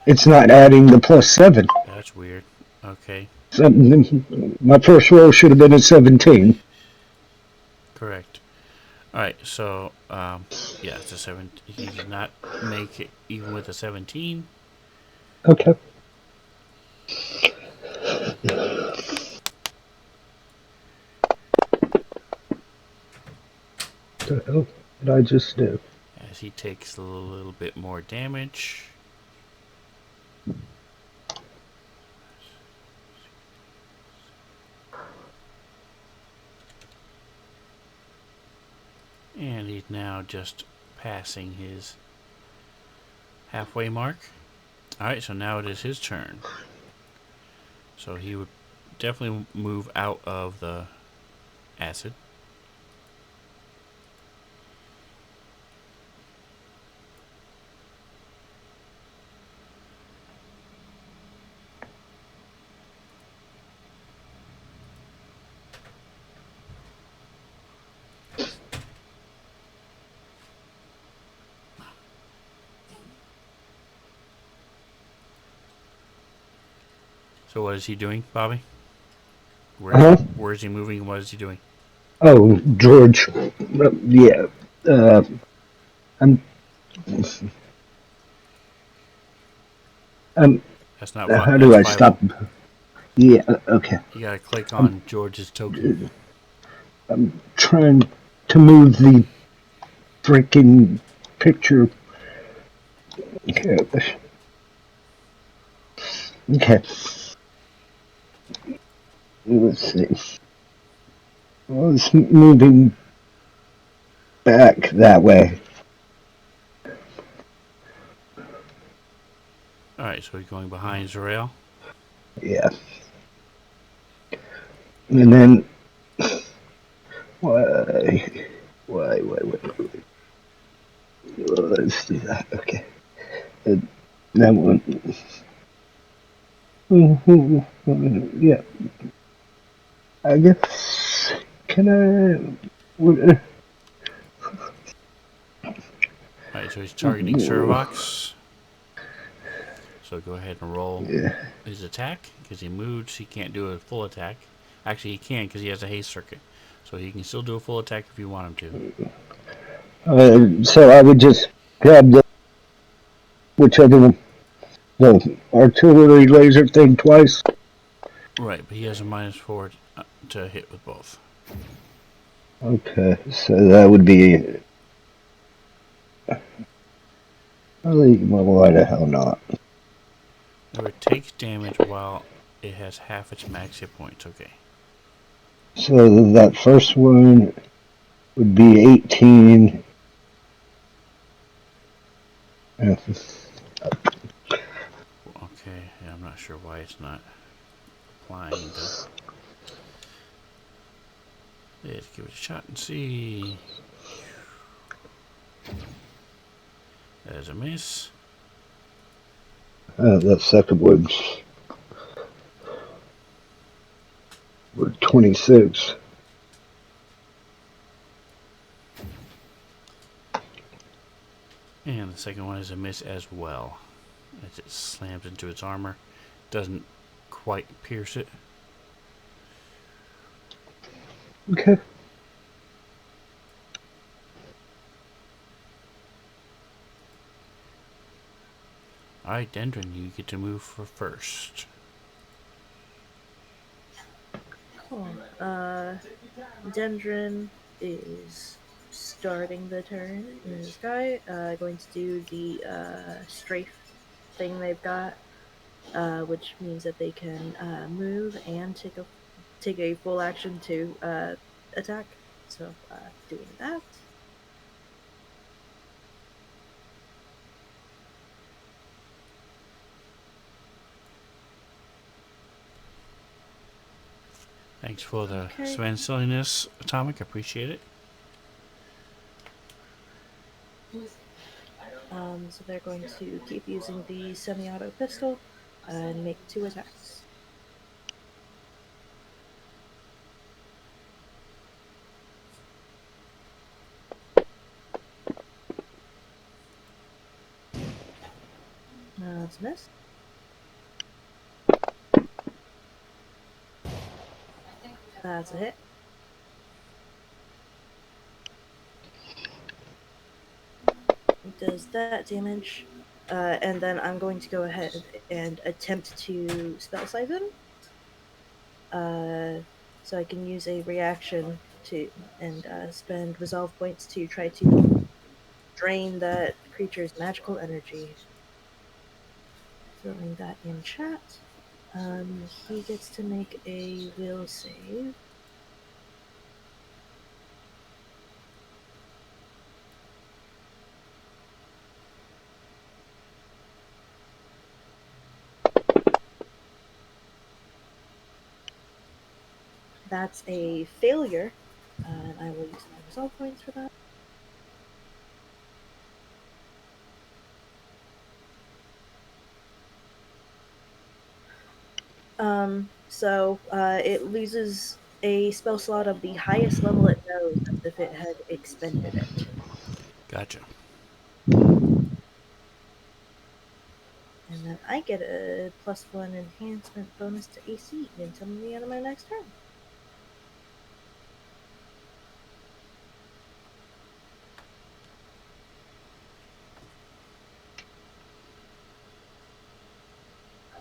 It's not adding the +7. That's weird. Okay. So, my first roll should have been a 17. Correct. All right. So, yeah, it's a 7. He did not make it even with a 17. Okay. What the hell did I just do? As he takes a little bit more damage. And he's now just passing his halfway mark. Alright, so now it is his turn. So he would definitely move out of the acid. So what is he doing, Bobby? Huh? Where is he moving? What is he doing? Oh, George. Yeah. Uh, I'm. I'm. That's not How that's do I 5. stop? Yeah. Okay. You gotta click I'm. on George's token. I'm trying to move the freaking picture. Okay. Okay. Let's see. Well, it's moving back that way. Alright, so he's going behind Zarael. Yeah. And then why? Why? Let's do that. Okay. And that one. Yeah. I guess. Can I? Would, Alright, so he's targeting Servox. So go ahead and roll his attack. Because he moved, he can't do a full attack. Actually, he can because he has a haste circuit. So he can still do a full attack if you want him to. so I would just grab the whichever one, the artillery laser thing twice. Right, but he has a -4 to hit with both. Okay, so that would be. Well, why the hell not? Or it takes damage while it has half its max hit points. Okay. So that first one would be 18. Okay, yeah, I'm not sure why it's not applying the. Let's give it a shot and see. That is a miss. That second one's 26. And the second one is a miss as well. As it slams into its armor. Doesn't quite pierce it. Okay. Alright, Dendron, you get to move for first. Cool. Dendron is starting the turn in the sky. Going to do the strafe thing they've got, which means that they can move and take a full action to attack. So doing that. Thanks for the Okay. Svenzone Atomic. Appreciate it. So they're going to keep using the semi-auto pistol and make 2 attacks. That's a miss. That's a hit. Does that damage. And then I'm going to go ahead and attempt to spell siphon. So I can use a reaction to and spend resolve points to try to drain that creature's magical energy. Throwing that in chat. He gets to make a will save. That's a failure, and I will use my resolve points for that. So it loses a spell slot of the highest level it knows as if it had expended it. Gotcha. And then I get a +1 enhancement bonus to AC until the end of my next turn.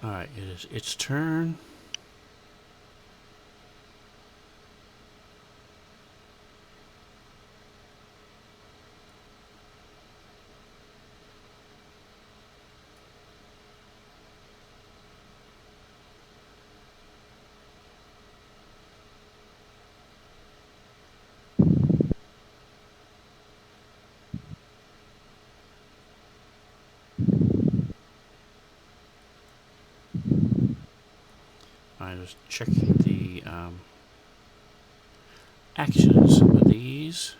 Alright, it is its turn. I'm just checking the actions of these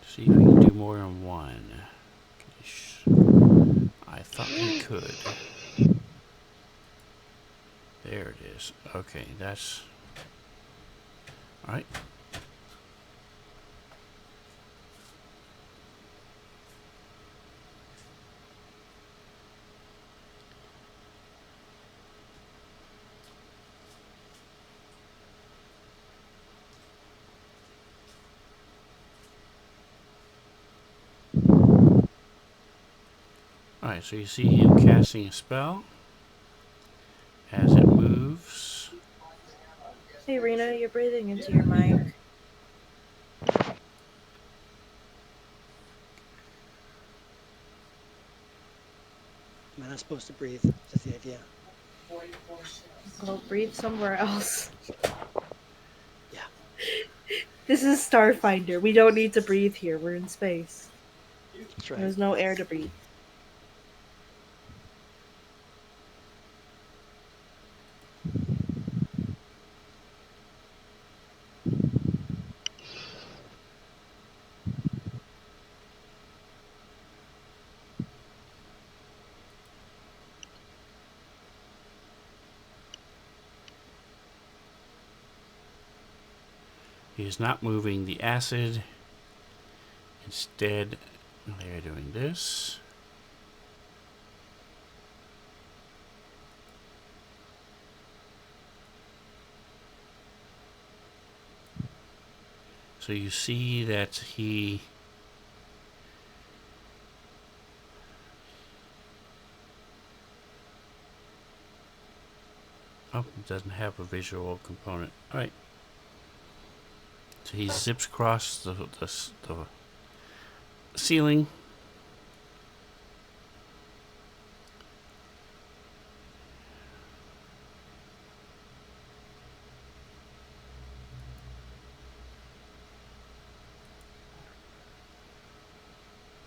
to see if we can do more than one. I thought we could. There it is. Okay, that's All right. Alright, so you see him casting a spell as it moves. Hey, Rena, you're breathing into your mic. Am I not supposed to breathe? That's the idea. Well, breathe somewhere else. Yeah. This is Starfinder. We don't need to breathe here. We're in space. That's right. There's no air to breathe. He is not moving the acid. Instead, they're doing this. So you see that he it doesn't have a visual component. All right. So he zips across the ceiling.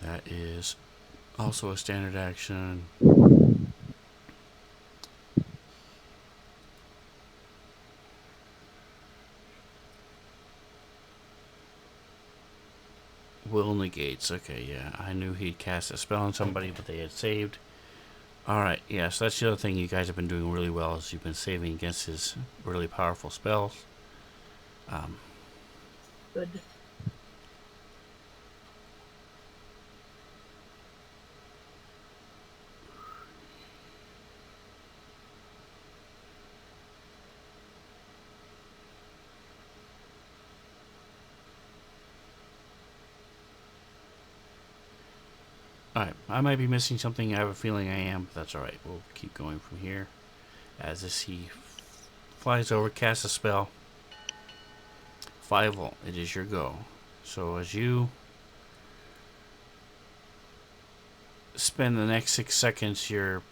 That is also a standard action. Will negates. Okay, yeah. I knew he'd cast a spell on somebody, but they had saved. Alright, yeah, so that's the other thing you guys have been doing really well is you've been saving against his really powerful spells. Good. Alright, I might be missing something. I have a feeling I am, but that's alright. We'll keep going from here. As this he flies over, casts a spell. 5 volt. It is your go. So as you spend the next 6 seconds, you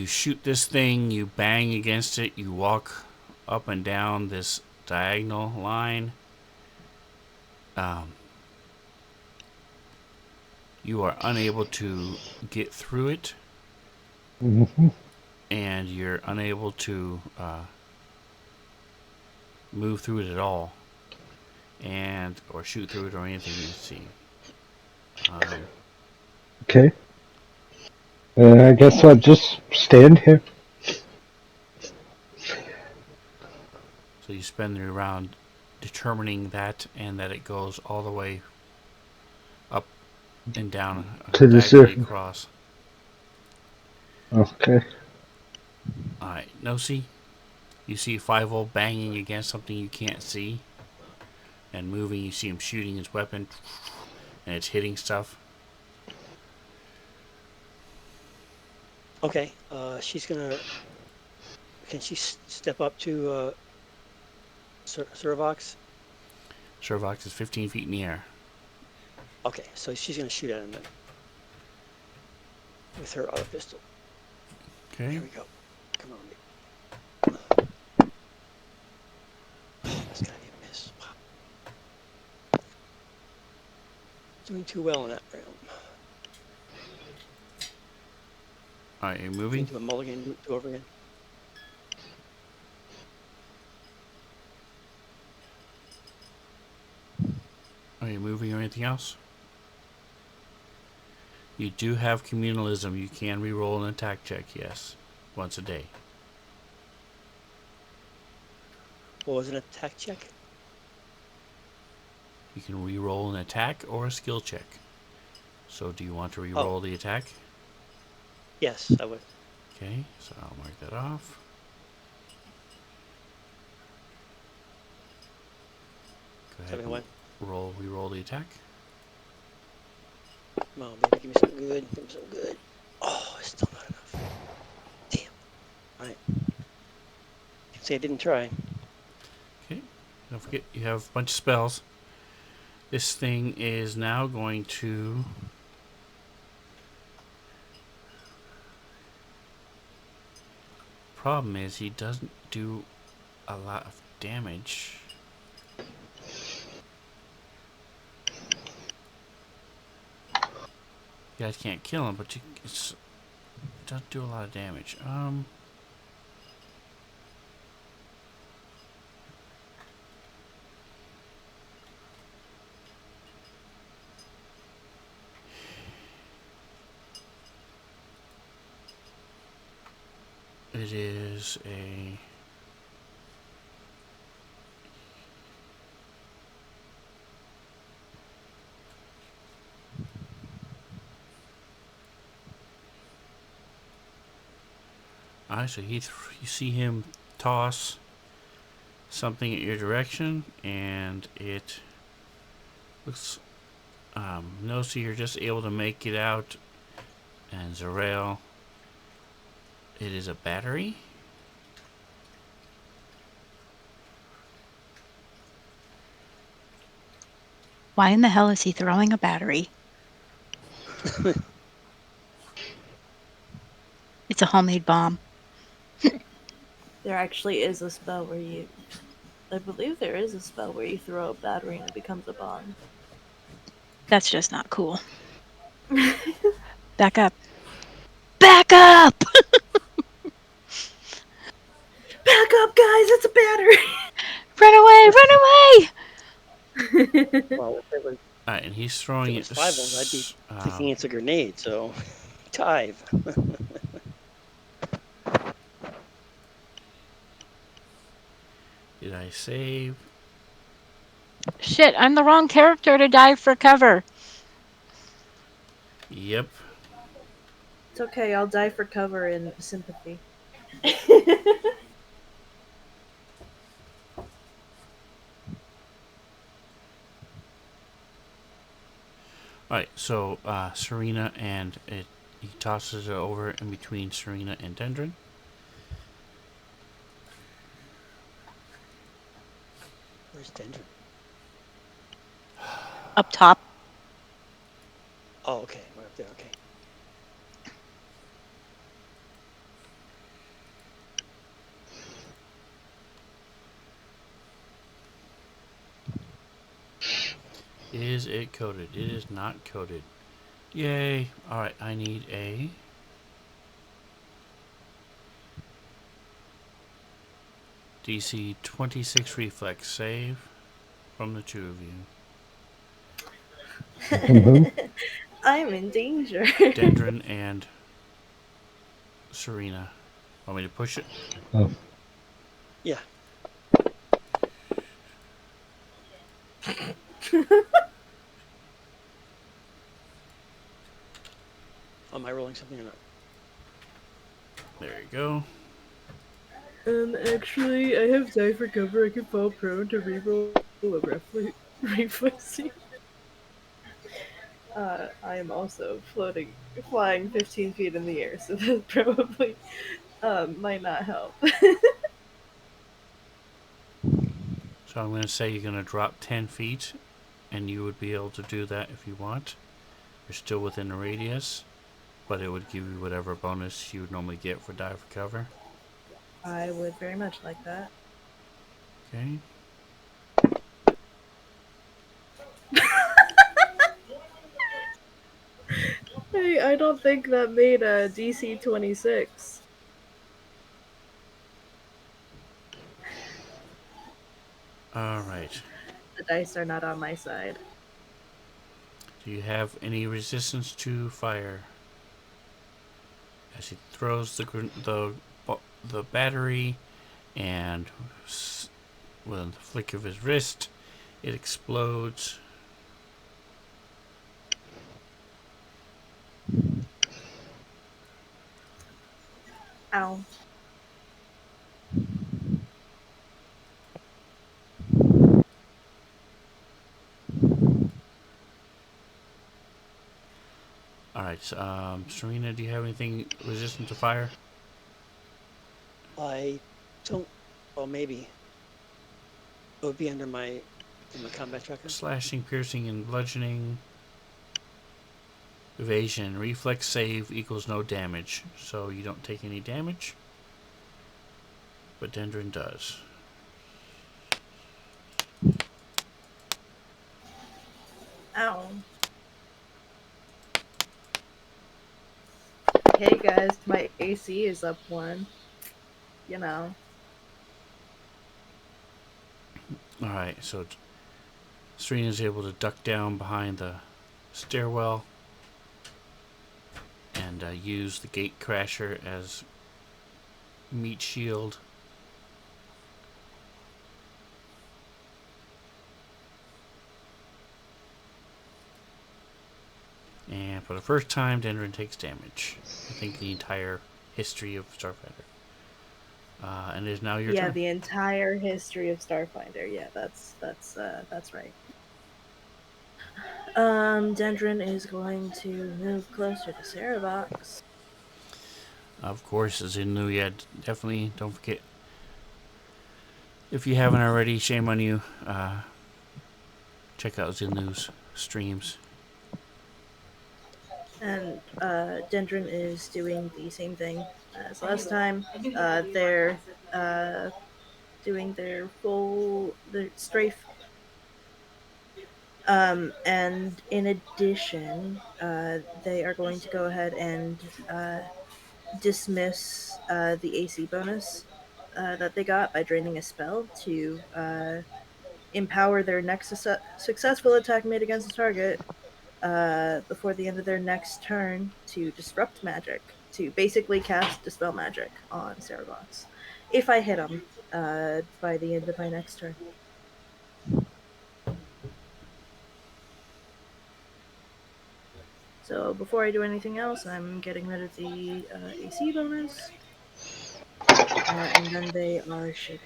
shoot this thing, you bang against it, you walk up and down this diagonal line. You are unable to get through it, Mm-hmm. and you're unable to move through it at all, and or shoot through it or anything. Let's see. Okay. I guess I'll just stand here. So you spend the round determining that, and that it goes all the way up and down To the diagonally surface. across. Okay. Alright, Nosy, you see 5-0 banging against something you can't see and moving. You see him shooting his weapon, and it's hitting stuff. Okay. She's gonna. Can she step up to Servox? Servox is 15 feet in the air. Okay, so she's gonna shoot at him then with her auto pistol. Okay. Here we go. Come on. That's gotta be a miss. Wow. Doing too well in that realm. Alright, you're moving. Do a mulligan, do over again. Are you moving or anything else? You do have communalism. You can re-roll an attack check, yes. Once a day. What was an attack check? You can re-roll an attack or a skill check. So do you want to Oh. re-roll the attack? Yes, I would. Okay, so I'll mark that off. Go ahead and 71. re-roll the attack. Come on, baby, give me some good. Give me some good. Oh, it's still not enough. Damn. All right. Can say I didn't try. Okay, don't forget you have a bunch of spells. This thing is now going to... Problem is he doesn't do a lot of damage. You guys can't kill him, but it doesn't do a lot of damage. It is a... Alright, so you see him toss something at your direction, and it looks... notice you're just able to make it out, and Zarel, it is a battery. Why in the hell is he throwing a battery? It's a homemade bomb. There actually is a spell where you. I believe there is a spell where you throw a battery and it becomes a bomb. That's just not cool. Back up. Back up! Back up, guys! It's a battery! Run away! Run away! Well, Alright, and he's if throwing it was 5 of them, I'd be thinking it's a grenade, so... Dive. Did I save? Shit, I'm the wrong character to dive for cover. Yep. It's okay, I'll die for cover in sympathy. Alright, so Serena and he tosses it over in between Serena and Dendron. Where's Dendron? Up top. Oh, okay. Right up there, okay. Is it coded? It is not coded. Yay. Alright, I need a... DC 26 reflex save from the two of you. From who? I'm in danger. Dendron and Serena. Want me to push it? Oh. Yeah. Am I rolling something or not? There you go. Actually, I have die for cover. I can fall prone to reroll a reflexing. I am also flying 15 feet in the air, so that probably might not help. So I'm going to say you're going to drop 10 feet, and you would be able to do that if you want. You're still within the radius, but it would give you whatever bonus you would normally get for die for cover. I would very much like that. Okay. Hey, I don't think that made a DC 26. Alright. The dice are not on my side. Do you have any resistance to fire? As he throws the battery and With a flick of his wrist, it explodes. Ow. Alright, so, Serena, do you have anything resistant to fire? I don't. Well, maybe it would be under my combat tracker. Slashing, piercing, and bludgeoning. Evasion. Reflex save equals no damage. So you don't take any damage. But Dendron does. Ow. Hey guys, my AC is up one. You know. Alright, so Serena's able to duck down behind the stairwell and use the gate crasher as meat shield. And for the first time, Dendron takes damage. I think the entire history of Starfinder. And it is now your Yeah, turn. the entire history of Starfinder. Yeah, that's right. Dendron is going to move closer to Sarahbox. Of course, as Inu, yeah, definitely don't forget. If you haven't already, shame on you. Check out Zinu's streams. And Dendron is doing the same thing as last time. They're doing their strafe. And in addition, they are going to go ahead and dismiss the AC bonus that they got by draining a spell to empower their next successful attack made against the target before the end of their next turn to disrupt magic, to basically cast Dispel Magic on Cerevox. If I hit them by the end of my next turn. So before I do anything else, I'm getting rid of the AC bonus. And then they are shitting.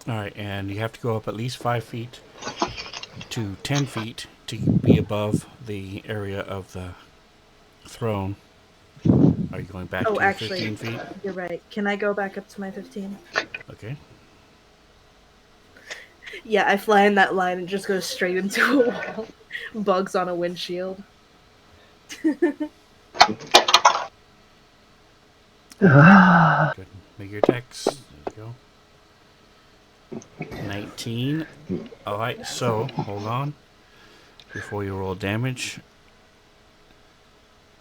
Alright, and you have to go up at least 5 feet to 10 feet to be above the area of the throne. Are you going back Oh, to your actually, 15 feet? you're right. Can I go back up to my 15? Okay. Yeah, I fly in that line and just go straight into a wall. Bugs on a windshield. Good. Make your attacks. There you go. 19. Alright, so hold on. Before you roll damage,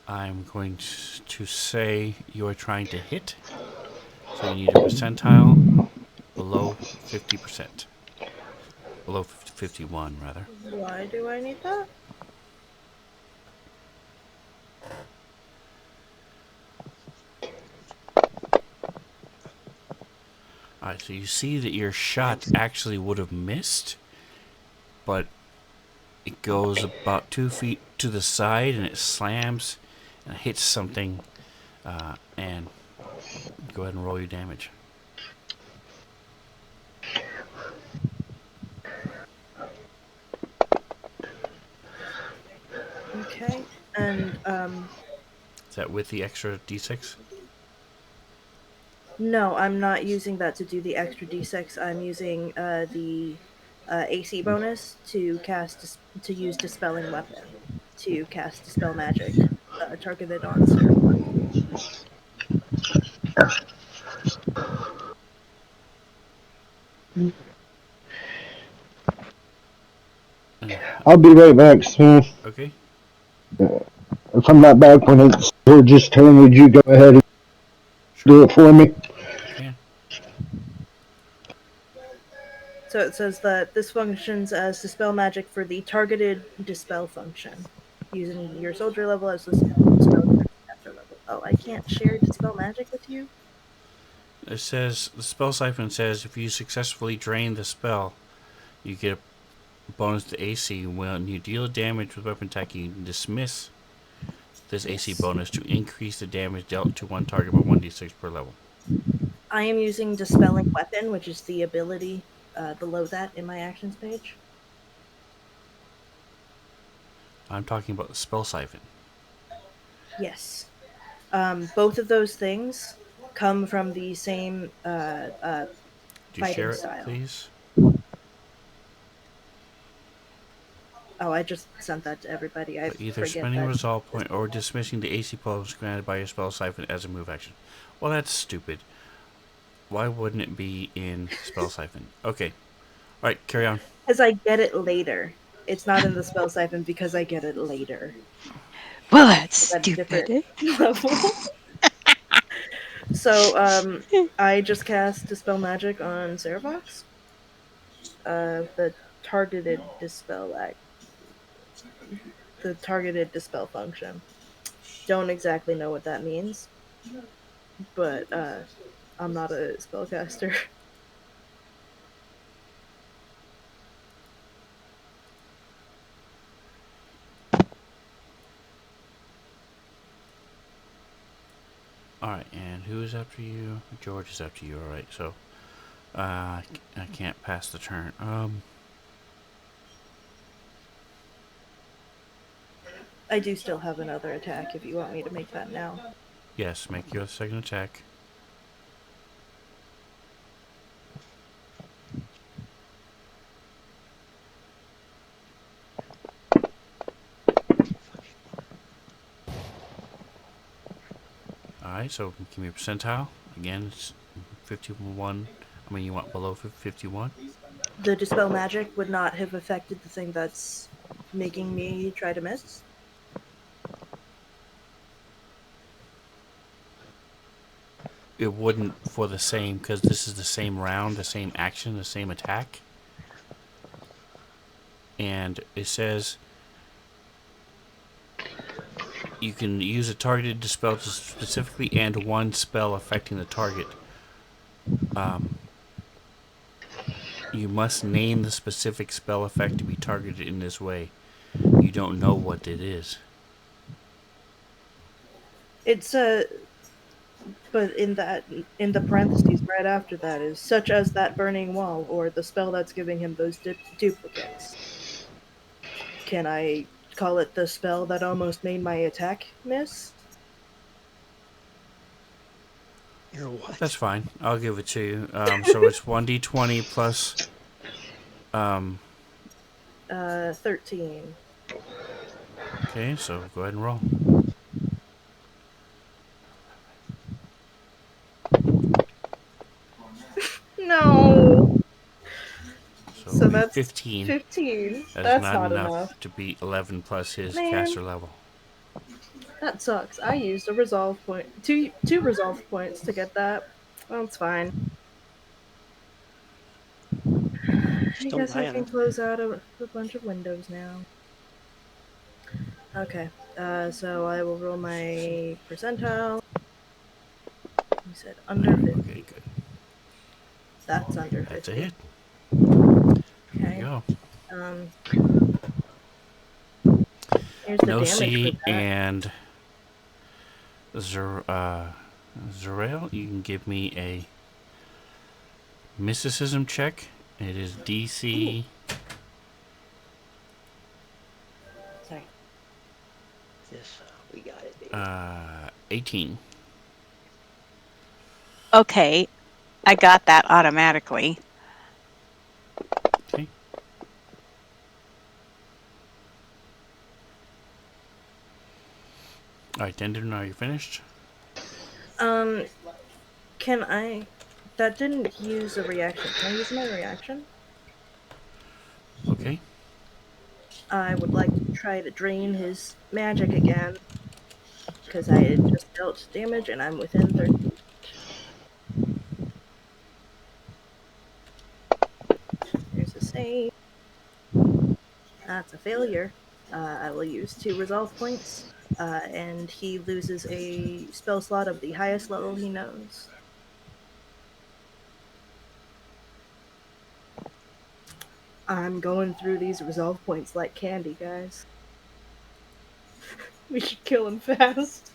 I'm going to say you are trying to hit. So you need a percentile below 50%. Below 51, rather. Why do I need that? Alright, so you see that your shot actually would have missed, but it goes about 2 feet to the side and it slams and hits something. And go ahead and roll your damage. Okay. And Is that with the extra d6? no, I'm not using that to do the extra d6. I'm using the AC bonus to to use Dispelling Weapon to cast Dispel Magic targeted on Sarah. I'll be right back, so Okay. if I'm not back when it's George's turn, would you go ahead and Sure. do it for me? I can. So it says that this functions as Dispel Magic for the targeted Dispel function, using your soldier level as the Dispel caster level. Oh, I can't share Dispel Magic with you? It says the spell siphon says if you successfully drain the spell, you get a bonus to AC. When you deal damage with weapon attack, you can dismiss this AC Yes. bonus to increase the damage dealt to one target by 1d6 per level. I am using Dispelling Weapon, which is the ability below that in my actions page. I'm talking about the spell siphon. Yes. Both of those things come from the same Do you fighting share it, style. please? Oh, I just sent that to everybody. I By either forget spending a that. resolve point or dismissing the AC bonus granted by your spell siphon as a move action. Well, that's stupid. Why wouldn't it be in spell siphon? Okay. Alright, carry on. Because I get it later. It's not in the spell siphon because I get it later. Well, that's It's at a stupid. different level. So, I just cast Dispel Magic on Cerevox. The targeted dispel act, the targeted dispel function. Don't exactly know what that means, but I'm not a spellcaster. Alright, and who is after you? George is after you, alright, so I can't pass the turn. I do still have another attack if you want me to make that now. Yes, make your second attack. Alright, so give me a percentile. Again, it's 51. I mean, you want below 51? The dispel magic would not have affected the thing that's making me try to miss. It wouldn't for the same, because this is the same round, the same action, the same attack. And it says you can use a targeted dispel to specifically end one spell affecting the target. You must name the specific spell effect to be targeted in this way. You don't know what it is. It's a but in the parentheses right after that is such as that burning wall or the spell that's giving him those duplicates. Can I call it the spell that almost made my attack miss? You're what? That's fine. I'll give it to you. So it's 1d20 plus. 13. Okay, so go ahead and roll. No. So it'll So be that's 15. 15. That is That's not not enough enough. to beat 11 plus his Man, caster level. that sucks. I used a resolve point, two resolve points to get that. Well, it's fine. Just I don't guess I die on can her. close out a bunch of windows now. Okay, so I will roll my percentile. You said under Okay, 50. good. That's under That's a 50. hit. There you Okay. go. Um, here's the damage for Nosy that. and Zerael, you can give me a mysticism check. It is Ooh, DC sorry. This, we got it, baby. 18. Okay, I got that automatically. Okay. Alright, Dendron, are you finished? Um, can I? That didn't use a reaction. Can I use my reaction? Okay. I would like to try to drain his magic again because I had just dealt damage and I'm within 30 feet. There's a save. That's a failure. I will use 2 resolve points, and he loses a spell slot of the highest level he knows. I'm going through these resolve points like candy, guys. We should kill him fast.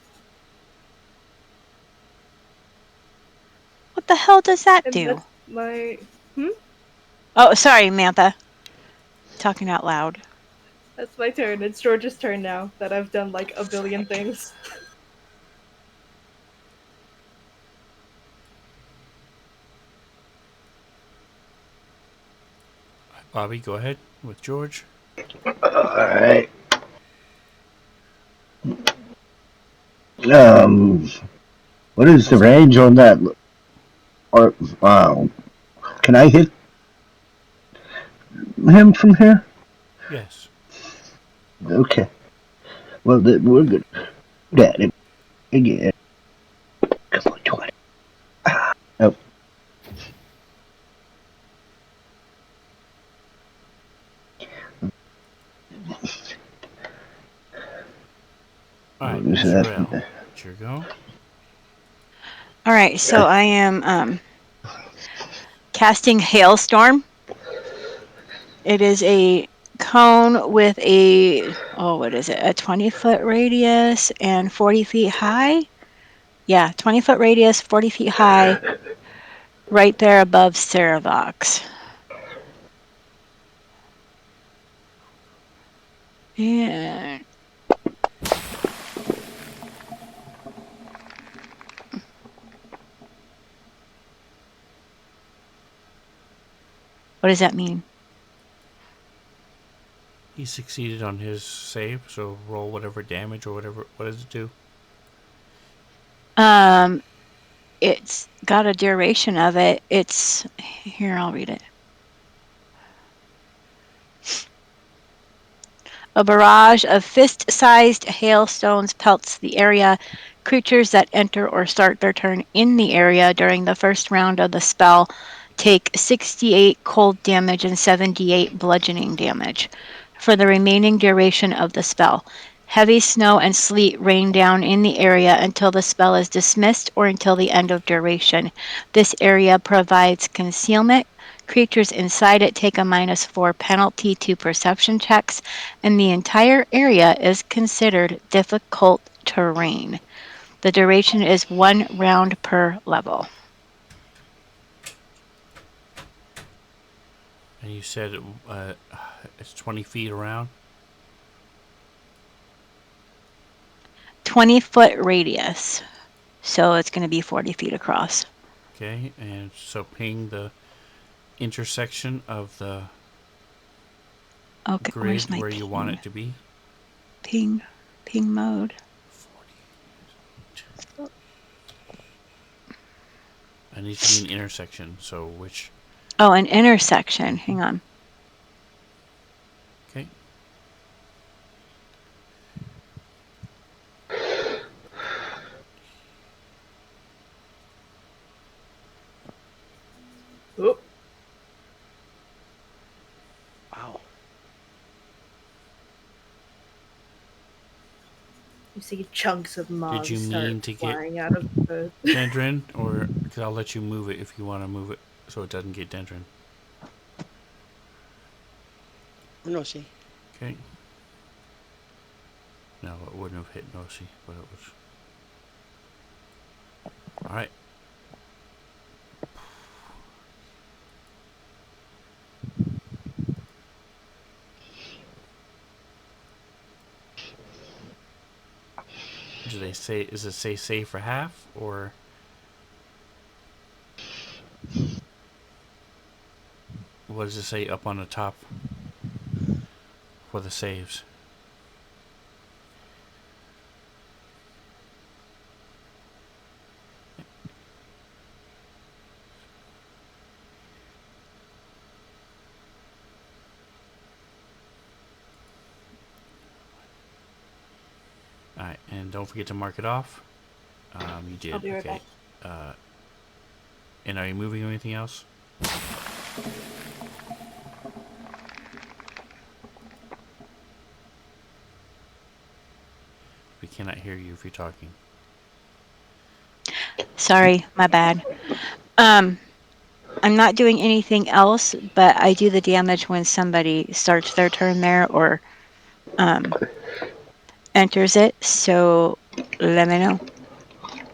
What the hell does that And do? that's my. Oh, sorry, Mantha. Talking out loud. That's my turn. It's George's turn now that I've done like a billion things. Bobby, go ahead with George. Alright. Um, what is the range on that? Or, can I hit him from here? Yes. Okay. Well, we're good at it again. Come on, 20. Oh, All right, what was Sherelle, that? it's your go. All right, so I am casting Hailstorm. It is a cone with what is it? A 20-foot radius and 40 feet high. Yeah, 20-foot radius, 40 feet high, right there above Saravox. And what does that mean? He succeeded on his save, so roll whatever damage or whatever. What does it do? Um, it's got a duration of it. It's here. I'll read it. A barrage of fist-sized hailstones pelts the area. Creatures that enter or start their turn in the area during the first round of the spell take 68 cold damage and 78 bludgeoning damage for the remaining duration of the spell. Heavy snow and sleet rain down in the area until the spell is dismissed or until the end of duration. This area provides concealment. Creatures inside it take a -4 penalty to perception checks, and the entire area is considered difficult terrain. The duration is 1 round per level. And you said it's 20 feet around. 20-foot radius, so it's going to be 40 feet across. Okay, and so ping the intersection of the Okay, where's grid my where you want ping? it to be. Ping mode. 40. It needs to be an intersection. So which? Oh, an intersection. Hang on. Okay. Oh, Wow. you see chunks of Did mogs you start mean to get flying out of the. Dendron, or because I'll let you move it if you want to move it so it doesn't get Dendron. No, see. Okay. No, it wouldn't have hit Nosy, but it was. All right. Do they say? Does it say save for half or? What does it say up on the top for the saves? All right, and don't forget to mark it off. You did. I'll be right Okay. back. And are you moving anything else? We cannot hear you if you're talking. Sorry, my bad. Um, I'm not doing anything else, but I do the damage when somebody starts their turn there or enters it. So let me know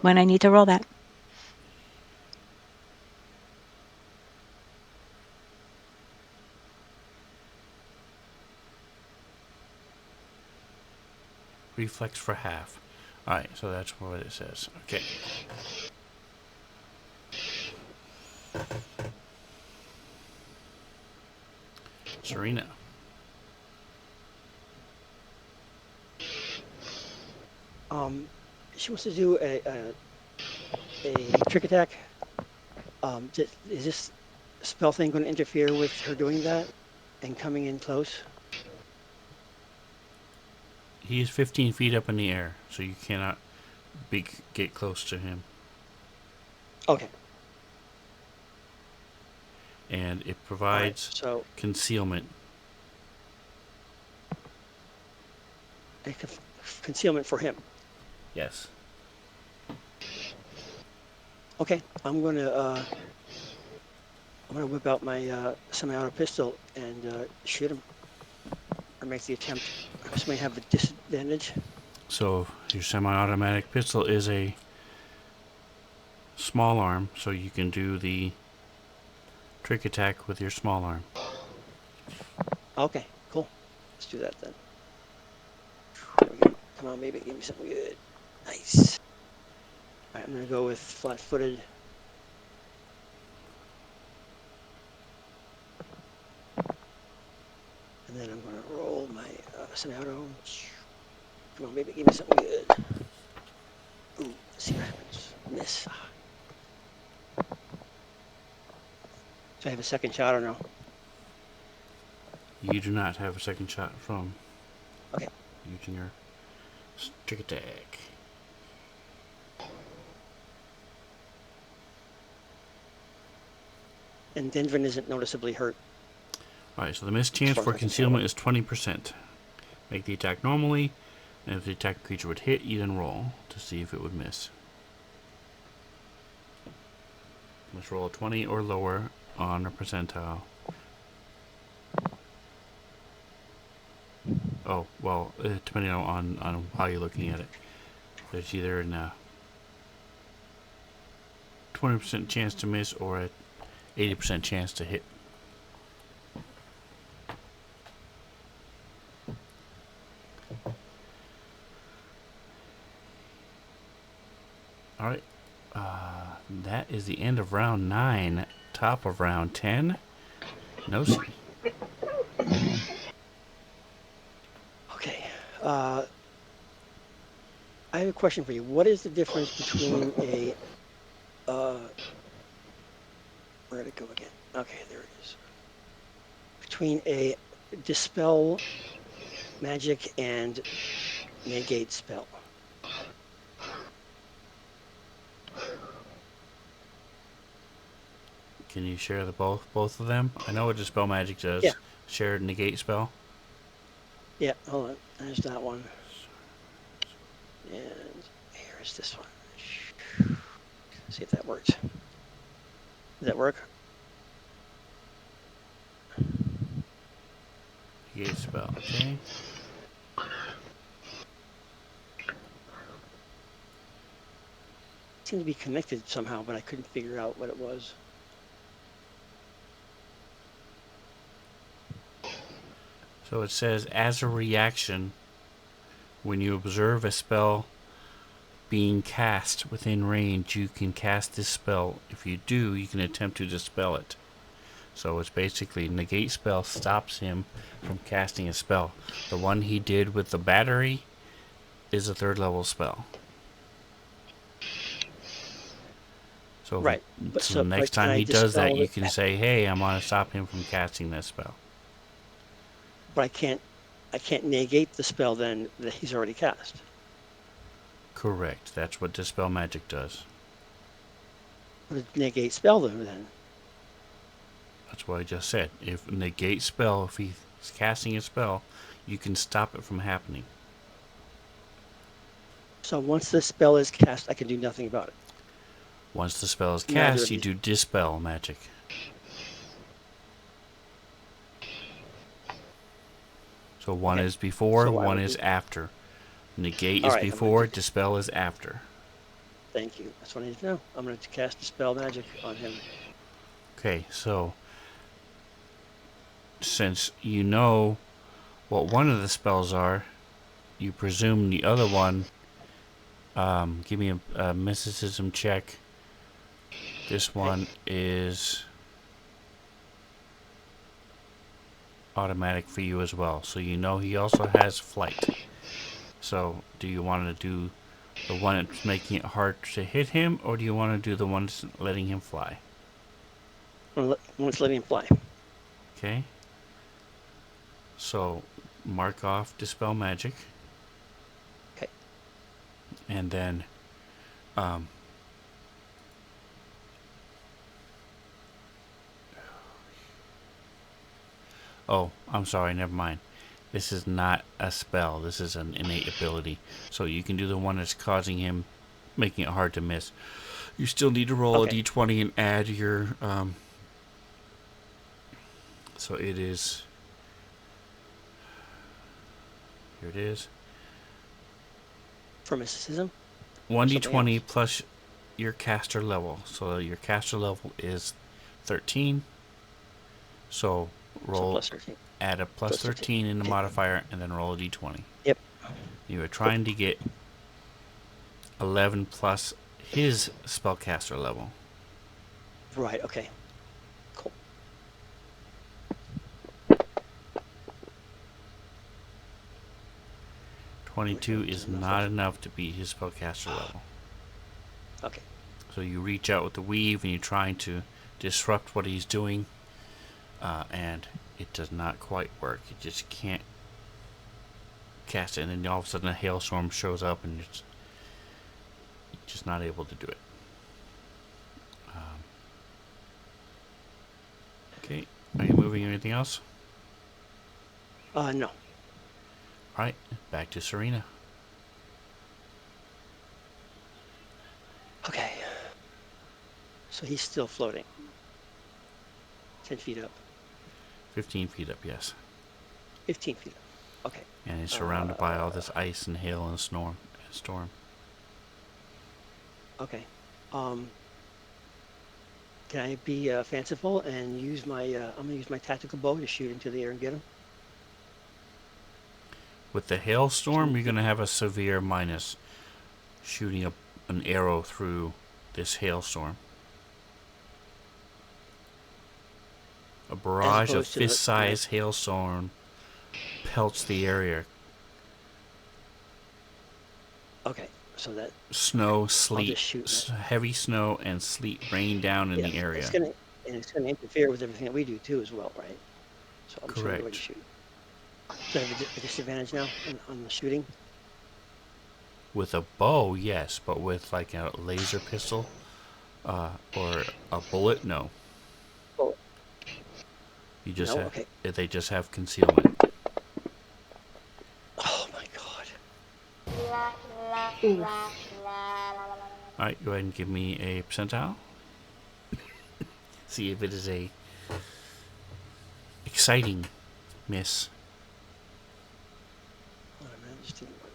when I need to roll that. Reflex for half. Alright, so that's what it says. Okay. Serena. She wants to do a trick attack. Is this spell thing going to interfere with her doing that and coming in close? He is 15 feet up in the air, so you cannot get close to him. Okay. And it All right. provides So concealment. concealment for him. Yes. Okay. I'm gonna whip out my semi-auto pistol and shoot him, or make the attempt. This may have a disadvantage. So your semi-automatic pistol is a small arm, so you can do the trick attack with your small arm. Okay. Cool. Let's do that then. There we go. Come on, baby. Give me something good. Nice. All right. I'm gonna go with flat-footed. And then I'm going to roll my semi-auto. Come on, baby, give me something good. Ooh, let's see what happens. Miss. So I have a second shot or no? You do not have a second shot from Okay. using your trick attack. And Denvin isn't noticeably hurt. Alright, so the miss chance for concealment is 20%. Make the attack normally, and if the attack creature would hit, you then roll to see if it would miss. Must roll a 20 or lower on a percentile. Oh, well, depending on how you're looking at it. There's either a 20% chance to miss or a 80% chance to hit. Alright, that is the end of round 9. Top of round 10. No see. Okay. I have a question for you. What is the difference between a... where did it go again? Okay, there it is. Between a dispel magic and negate spell. Can you share the both of them? I know what dispel magic does. Yeah. Share negate spell. Yeah, hold on. There's that one. And here's this one. See if that works. Does that work? Negate spell, okay. Seemed to be connected somehow, but I couldn't figure out what it was. So it says, as a reaction, when you observe a spell being cast within range, you can cast this spell. If you do, you can attempt to dispel it. So it's basically negate spell stops him from casting a spell. The one he did with the battery is a 3rd level spell. So, Right. so the next time he does that, you can say, hey, I'm going to stop him from casting this spell. But I can't negate the spell then that he's already cast. Correct. That's what dispel magic does. What does negate spell do then? That's what I just said. If negate spell, if he's casting a spell, you can stop it from happening. So once the spell is cast, I can do nothing about it. Once the spell is cast, you do dispel magic. So one Okay. is before, So I one would is do. after. Negate All is right. I'm going to before, do. dispel is after. Thank you. That's what I need to know. I'm going to cast Dispel Magic on him. Okay, so since you know what one of the spells are, you presume the other one. Give me a mysticism check. This one is automatic for you as well. So you know he also has flight. So do you want to do the one that's making it hard to hit him, or do you want to do the one that's letting him fly? Let's let him fly. Okay. So mark off dispel magic, Okay. and then um, oh, I'm sorry, never mind. This is not a spell. This is an innate ability. So you can do the one that's causing him, making it hard to miss. You still need to roll a Okay. d20 and add your. So it is. Here it is. For mysticism. Something 1d20 else. plus your caster level. So your caster level is 13. So So roll, plus 13. add a plus Plus 13. 13 in the Okay. modifier, and then roll a d20. Yep. You are Cool. trying to get 11 plus his spellcaster level. Right. Okay. Cool. 22 is not enough to beat his spellcaster level. Okay. So you reach out with the weave and you're trying to disrupt what he's doing, and it does not quite work. You just can't cast it, and then all of a sudden a hailstorm shows up and you're just not able to do it. Okay, are you moving anything else? No. Alright, back to Serena. Okay. So he's still floating. 10 feet up. 15 feet up, yes. 15 feet up. Okay. And he's surrounded by all this ice and hail and storm. Okay. Can I be fanciful and use my? I'm gonna use my tactical bow to shoot into the air and get him. With the hailstorm, you're going to have a severe minus shooting an arrow through this hailstorm. A barrage of fist-sized hailstorm pelts the area. Okay, so that snow, sleet, shoot heavy snow and sleet rain down in the area. It's gonna interfere with everything that we do too, as well, right? So I'm Correct. going to shoot. Do I have a disadvantage now on the shooting? With a bow, yes, but with like a laser pistol or a bullet, no. Oh. You just No? have, Okay. they just have concealment. Oh my god. All right, go ahead and give me a percentile. See if it is a exciting miss. Hold on a minute, just didn't work.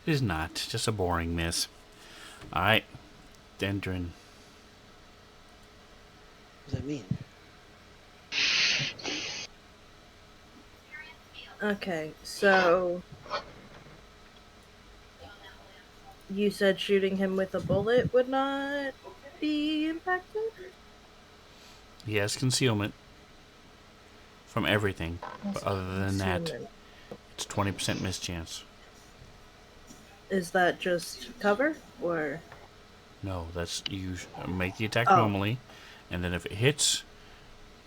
It is not, just a boring miss. All right, Dendron. What does that mean? Okay, so you said shooting him with a bullet would not be impacted? He has concealment from everything, but other than that, it's 20% miss chance. Is that just cover, or? No, that's you make the attack normally, and then if it hits,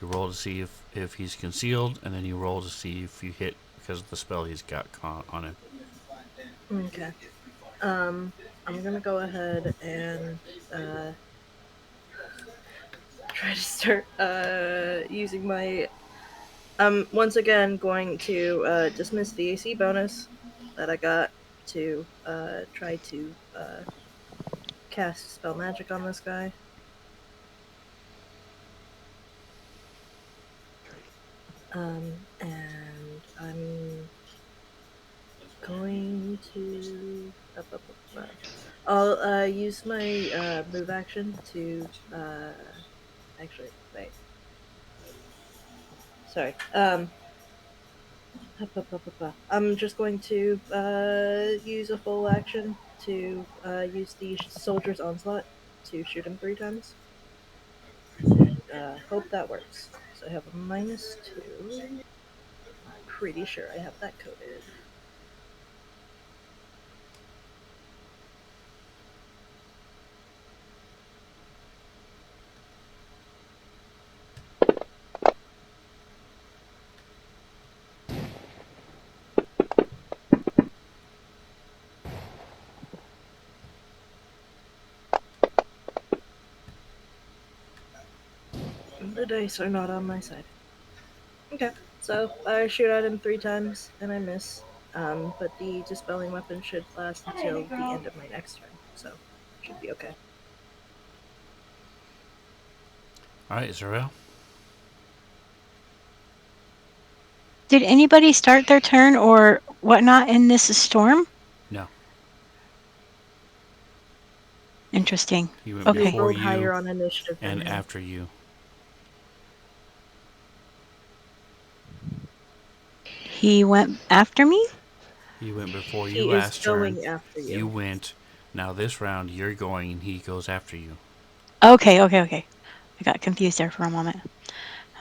you roll to see if he's concealed, and then you roll to see if you hit because of the spell he's got on him. Okay. I'm gonna go ahead and try to start using my. Once again going to dismiss the AC bonus that I got to try to cast spell magic on this guy. And I'm going to. I'll use my move action to. Actually, wait. Sorry. I'm just going to use a full action to use the soldier's onslaught to shoot him 3 times. Hope that works. So I have a -2. I'm pretty sure I have that coded. The dice are not on my side. Okay, so I shoot at him 3 times and I miss. But the dispelling weapon should last until the end of my next turn, so should be okay. All right, Zarel. Did anybody start their turn or whatnot in this storm? No, Interesting. he went Okay. You before rolled you higher on initiative than and him. after you. He went after me? He went before you He is last turn. going after You you. went. Now this round you're going and he goes after you. Okay. I got confused there for a moment.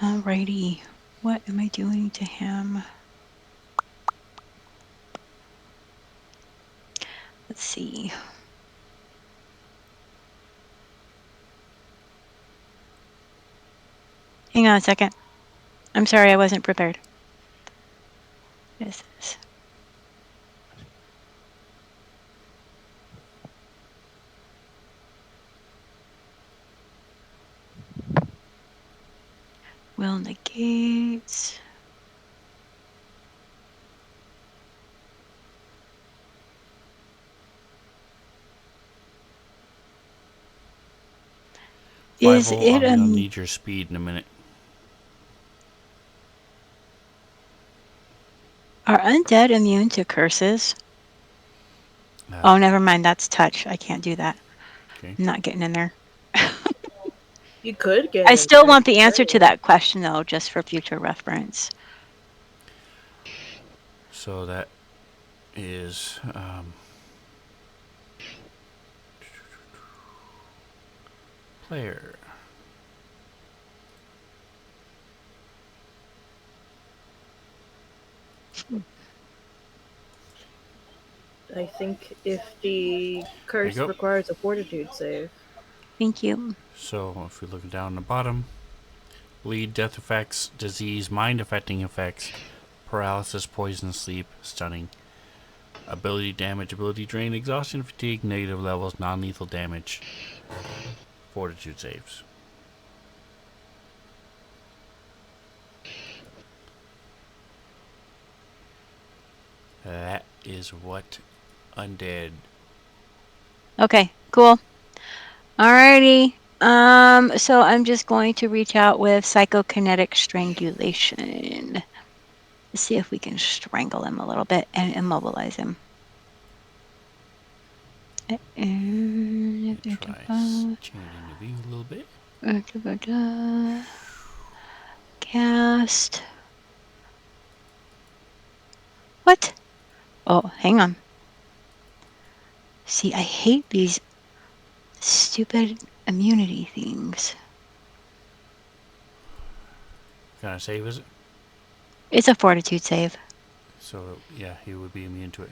Alrighty. What am I doing to him? Let's see. Hang on a second. I'm sorry, I wasn't prepared. What is this? Will negates. Is Fievel, it I'm gonna a... need your speed in a minute. Are undead immune to curses? Uh, Oh, never mind. That's touch. I can't do that. okay. I'm not getting in there. You could get I in still there. want the answer to that question, though, just for future reference. So that is player. I think if the There you curse go. requires a fortitude save. Thank you. So if we look down the bottom, bleed, death effects, disease, mind affecting effects, paralysis, poison, sleep, stunning, ability damage, ability drain, exhaustion, fatigue, negative levels, non-lethal damage, fortitude saves. That is what undead. Okay, cool. Alrighty. So I'm just going to reach out with psychokinetic strangulation. Let's see if we can strangle him a little bit and immobilize him. Try changing the view a little bit. Cast. What? Oh, hang on. See, I hate these stupid immunity things. What kind of save is it? It's a fortitude save. So yeah, he would be immune to it.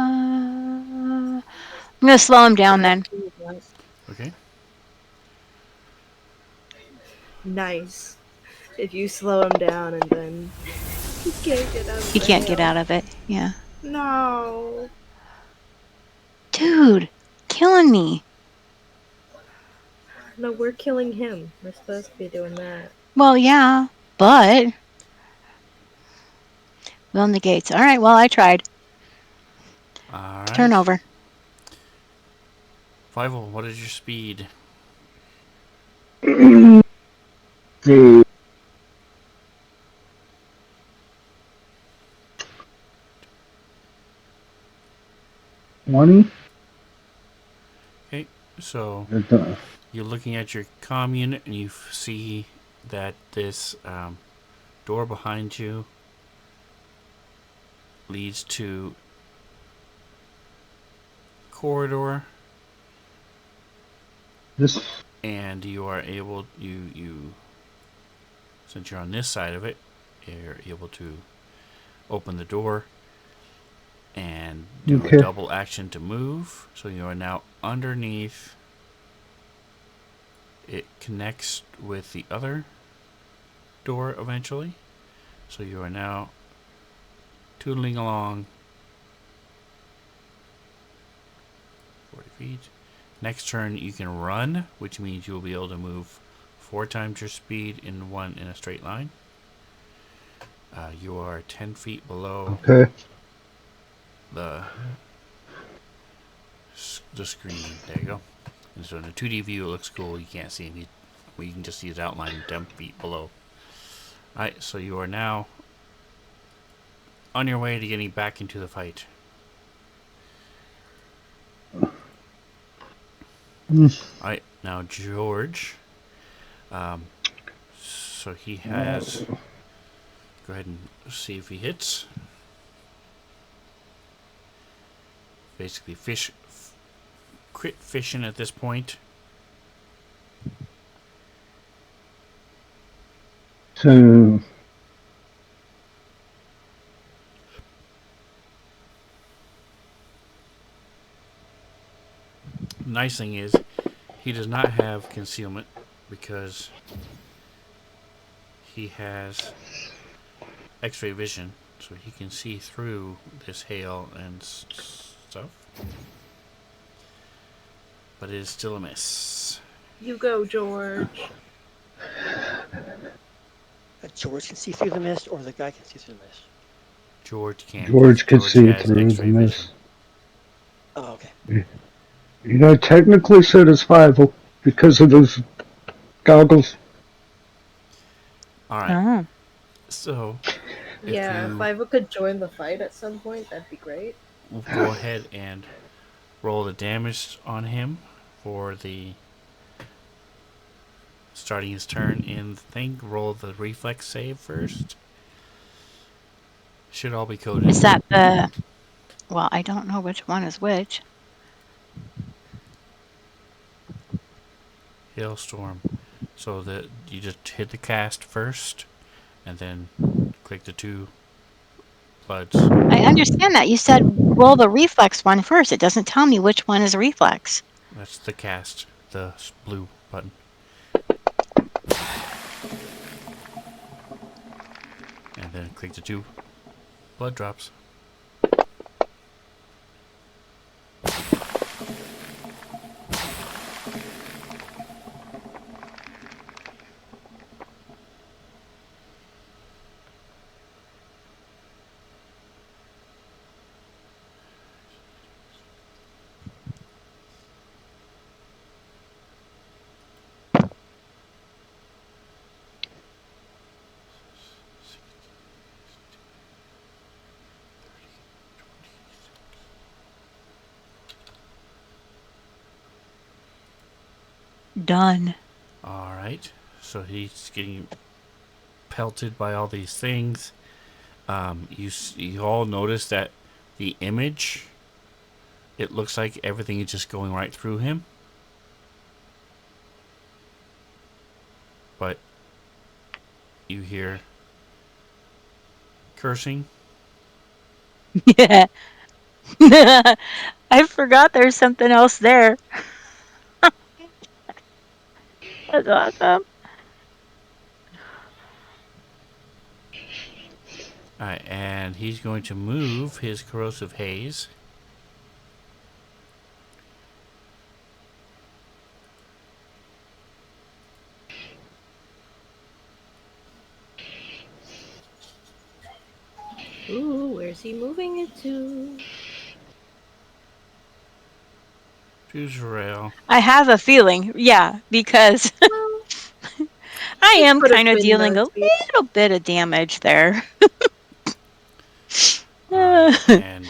I'm gonna slow him down then. Okay. Nice. If you slow him down and then he can't get out of He the can't get hail. out of it. Yeah. No. Dude, killing me. No, we're killing him. We're supposed to be doing that. Well, yeah, but will negates. All right, well, I tried. All right. Turn over. Fievel, what is your speed? The 20? Okay, so The- you're looking at your comm unit and you see that this door behind you leads to corridor, This and you are able you since you're on this side of it, you're able to open the door and do a okay. double action to move. So you are now underneath. It connects with the other door eventually. So you are now tootling along 40 feet. Next turn you can run, which means you will be able to move 4 times your speed in a straight line. You are 10 feet below Okay. the the screen. There you go. And so in a 2D view, it looks cool. You can't see him. You can just see his outline 10 feet below. Alright, so you are now on your way to getting back into the fight. Alright, now George. So he has. Go ahead and see if he hits. Basically, crit fishing at this point. So The nice thing is, he does not have concealment because he has X-ray vision, so he can see through this hail and stuff. But it is still a miss. You go, George. George can see through the mist, or the guy can see through the mist. George can, because George could George see has through the X-ray vision. mist. Oh, okay. You know, technically so does Fievel because of those goggles. All right. Oh. So if Yeah, if you Iva could join the fight at some point, that'd be great. go ahead and roll the damage on him for the starting his turn in the thing, roll the reflex save first. Should all be coded. Is that the? Well, I don't know which one is which. Hailstorm. So that you just hit the cast first, and then click the 2 bloods. I understand that. You said roll the reflex one first. It doesn't tell me which one is reflex. That's the cast, the blue button. And then click the 2 blood drops. Done. Alright, so he's getting pelted by all these things. You all notice that the image, it looks like everything is just going right through him. But you hear cursing. Yeah. I forgot there's something else there. That's awesome. And he's going to move his corrosive haze. Ooh, where's he moving it to? To Zarel. I have a feeling, yeah, because Well, I let's am put a kind of twin dealing a nose speed. little bit of damage there. Alright, and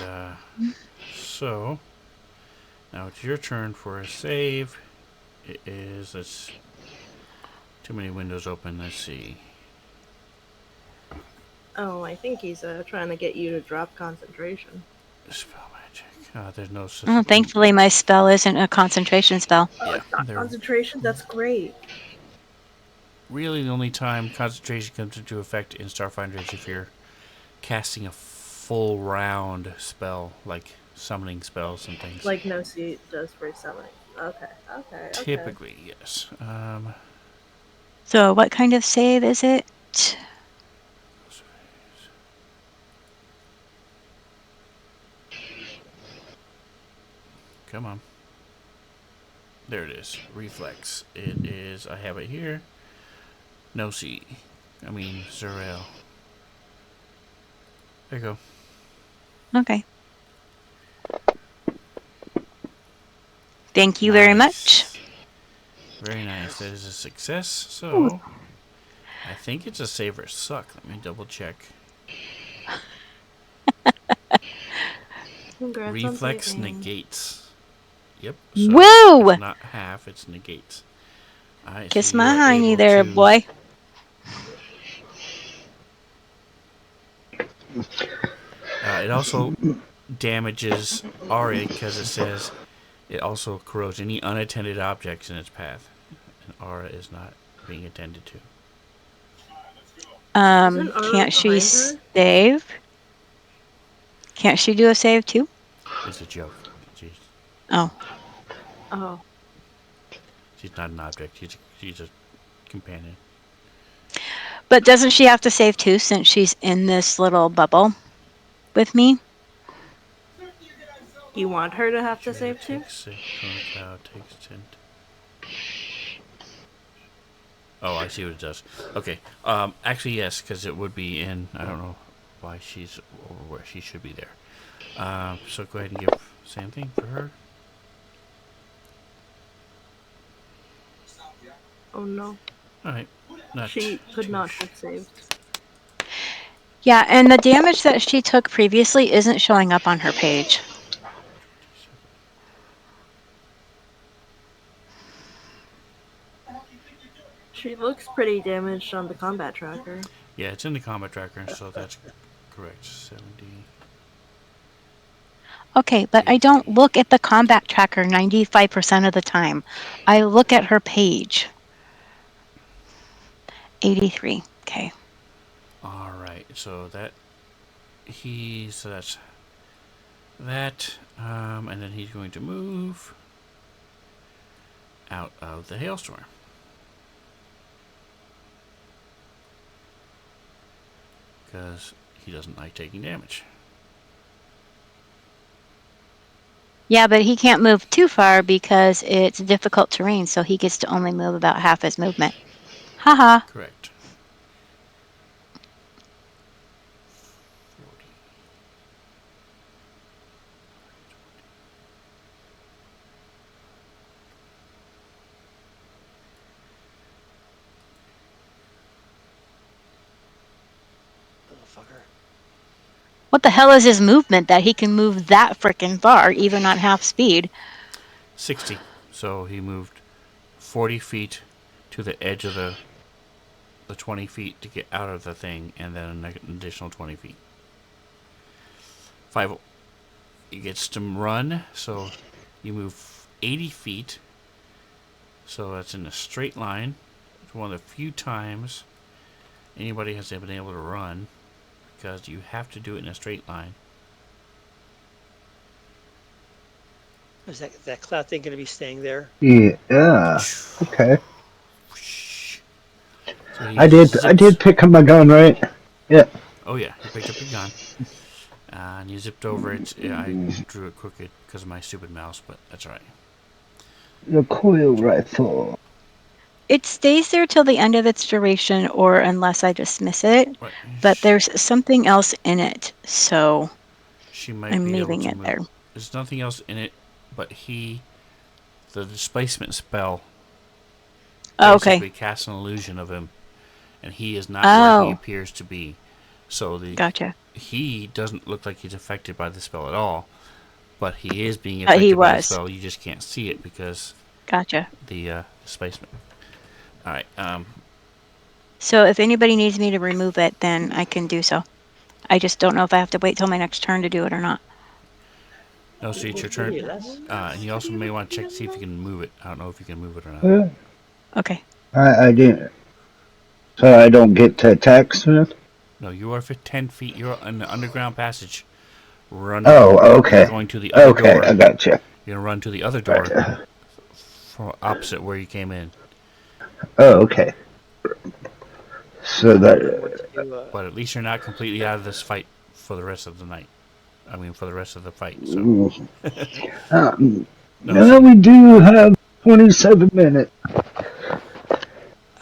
so now it's your turn for a save. It is, let's, too many windows open, let's see. Oh, I think he's trying to get you to drop concentration. Spell magic. There's no such. Oh, thankfully, my spell isn't a concentration spell. Oh, Yeah, it's not they're concentration? That's great. really the only time concentration comes into effect in Starfinder is if you're casting a full round spell, like summoning spells and things. Like no suit does for summoning. Okay. Typically, yes. So, what kind of save is it? Come on. There it is. Reflex. It is. I have it here. No C. I mean Zarel. There you go. Okay. Thank you very much. Very nice. That is a success. So, I think it's a save or suck. Let me double check. Congrats Reflex on saving. negates. Yep. So Woo! it's not half. It's negates. All right. Kiss So my you are hiney able there, to. boy. It also damages Ari because it says it also corrodes any unattended objects in its path. And Aura is not being attended to. Isn't Aura Can't she behind her? save? Can't she do a save too? It's a joke. She's, Oh. Oh. she's not an object. She's a companion. But doesn't she have to save too since she's in this little bubble with me? You want her to have to Shadow save too? takes a cone cloud takes tint. Oh, I see what it does. Okay. Actually, yes, because it would be in. I don't know why she's over where she should be there. So go ahead and give same thing for her. Oh no. All right. Not She could too not have saved. Yeah, and the damage that she took previously isn't showing up on her page. She looks pretty damaged on the combat tracker. Yeah, it's in the combat tracker, so that's correct. 70. Okay, but I don't look at the combat tracker 95% of the time. I look at her page. 83. Okay. All right. So that so that's that, and then he's going to move out of the hailstorm. Because he doesn't like taking damage. Yeah, but he can't move too far because it's difficult terrain, so he gets to only move about half his movement. Haha. Correct. 40. Little fucker. What the hell is his movement that he can move that frickin' far, even on half speed? 60. So he moved 40 feet to the edge of the 20 feet to get out of the thing, and then an additional 20 feet. 5. He gets to run, so you move 80 feet. So that's in a straight line. It's one of the few times anybody has been able to run, because you have to do it in a straight line. Is that cloud thing going to be staying there? Yeah. Okay. So he I did pick up my gun, right? Yeah. Oh yeah, you picked up your gun. And you zipped over it. Yeah, I drew it crooked because of my stupid mouse, but that's alright. Recoil rifle. It stays there till the end of its duration, or unless I dismiss it. Right. But there's something else in it, so She might I'm be able leaving to it move. there. There's nothing else in it, but he the displacement spell Oh, basically okay. casts an illusion of him, and he is not where he Oh, appears to be. So gotcha. he doesn't look like he's affected by the spell at all, but he is being But he affected by the was. spell. You just can't see it because Gotcha. the displacement. All right. So if anybody needs me to remove it, then I can do so. I just don't know if I have to wait till my next turn to do it or not. No, so it's your turn. Yeah, that's And you also may want to check to see if you can move it. I don't know if you can move it or not. Uh, Okay. I didn't. So I don't get to attack Smith? No, you are 10 feet. You're in the underground passage. Running. Oh, You're okay. going to the other Okay, door. I got you. You're gonna run to the other door Gotcha. from opposite where you came in. Oh, okay. So I that. remember to do. But at least you're not completely out of this fight for the rest of the night. I mean, for the rest of the fight. So no, Well, so we do have 27 minutes.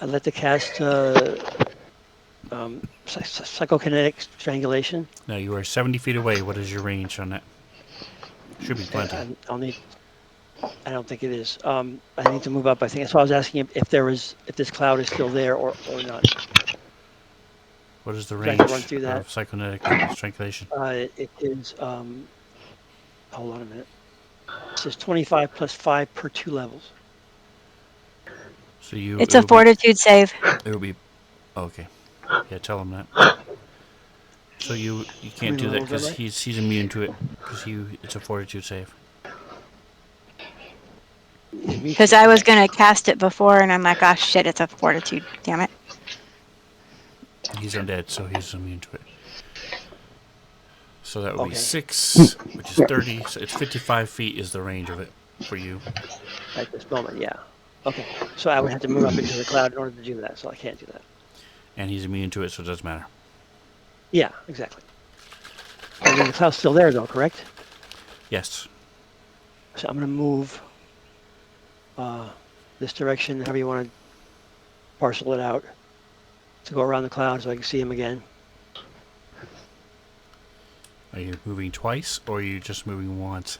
I'd like to cast psychokinetic strangulation. now you are 70 feet away. What is your range on that? Should be plenty. I'll need. I don't think it is. I need to move up. I think that's why I was asking if this cloud is still there or not. What is the Would you like to run range through that? of psychonetic strangulation? It is. Hold on a minute. It says 25 plus 5 per 2 levels. So you. It's a fortitude save. It will be. Okay. Yeah, tell him that. So you can't do that because he's immune to it because it's a fortitude save. Because I was going to cast it before, and I'm like, oh, shit, it's a fortitude. Damn it. He's undead, so he's immune to it. So that would be Okay. 6, which is 30. So it's 55 feet is the range of it for you. At this moment, yeah. Okay. So I would have to move up into the cloud in order to do that, so I can't do that. And he's immune to it, so it doesn't matter. Yeah, exactly. I mean, the cloud's still there, though, correct? Yes. So I'm going to move this direction, however you want to parcel it out, to go around the cloud so I can see him again. Are you moving twice, or are you just moving once?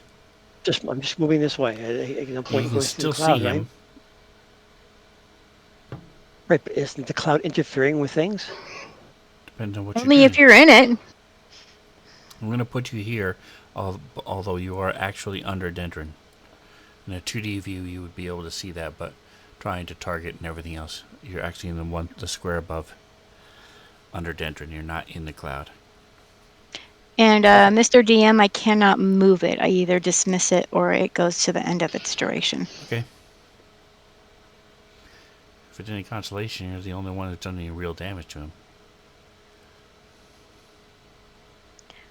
I'm just moving this way. At no point You can going still through the cloud, see him. Right, but isn't the cloud interfering with things? Depends on what you're Only doing. if you're in it. I'm going to put you here, although you are actually under Dendron. In a 2D view, you would be able to see that, but trying to target and everything else, you're actually in the square above, under Dendron. You're not in the cloud. And Mr. DM, I cannot move it. I either dismiss it or it goes to the end of its duration. Okay. If it's any consolation, you're the only one that's done any real damage to him.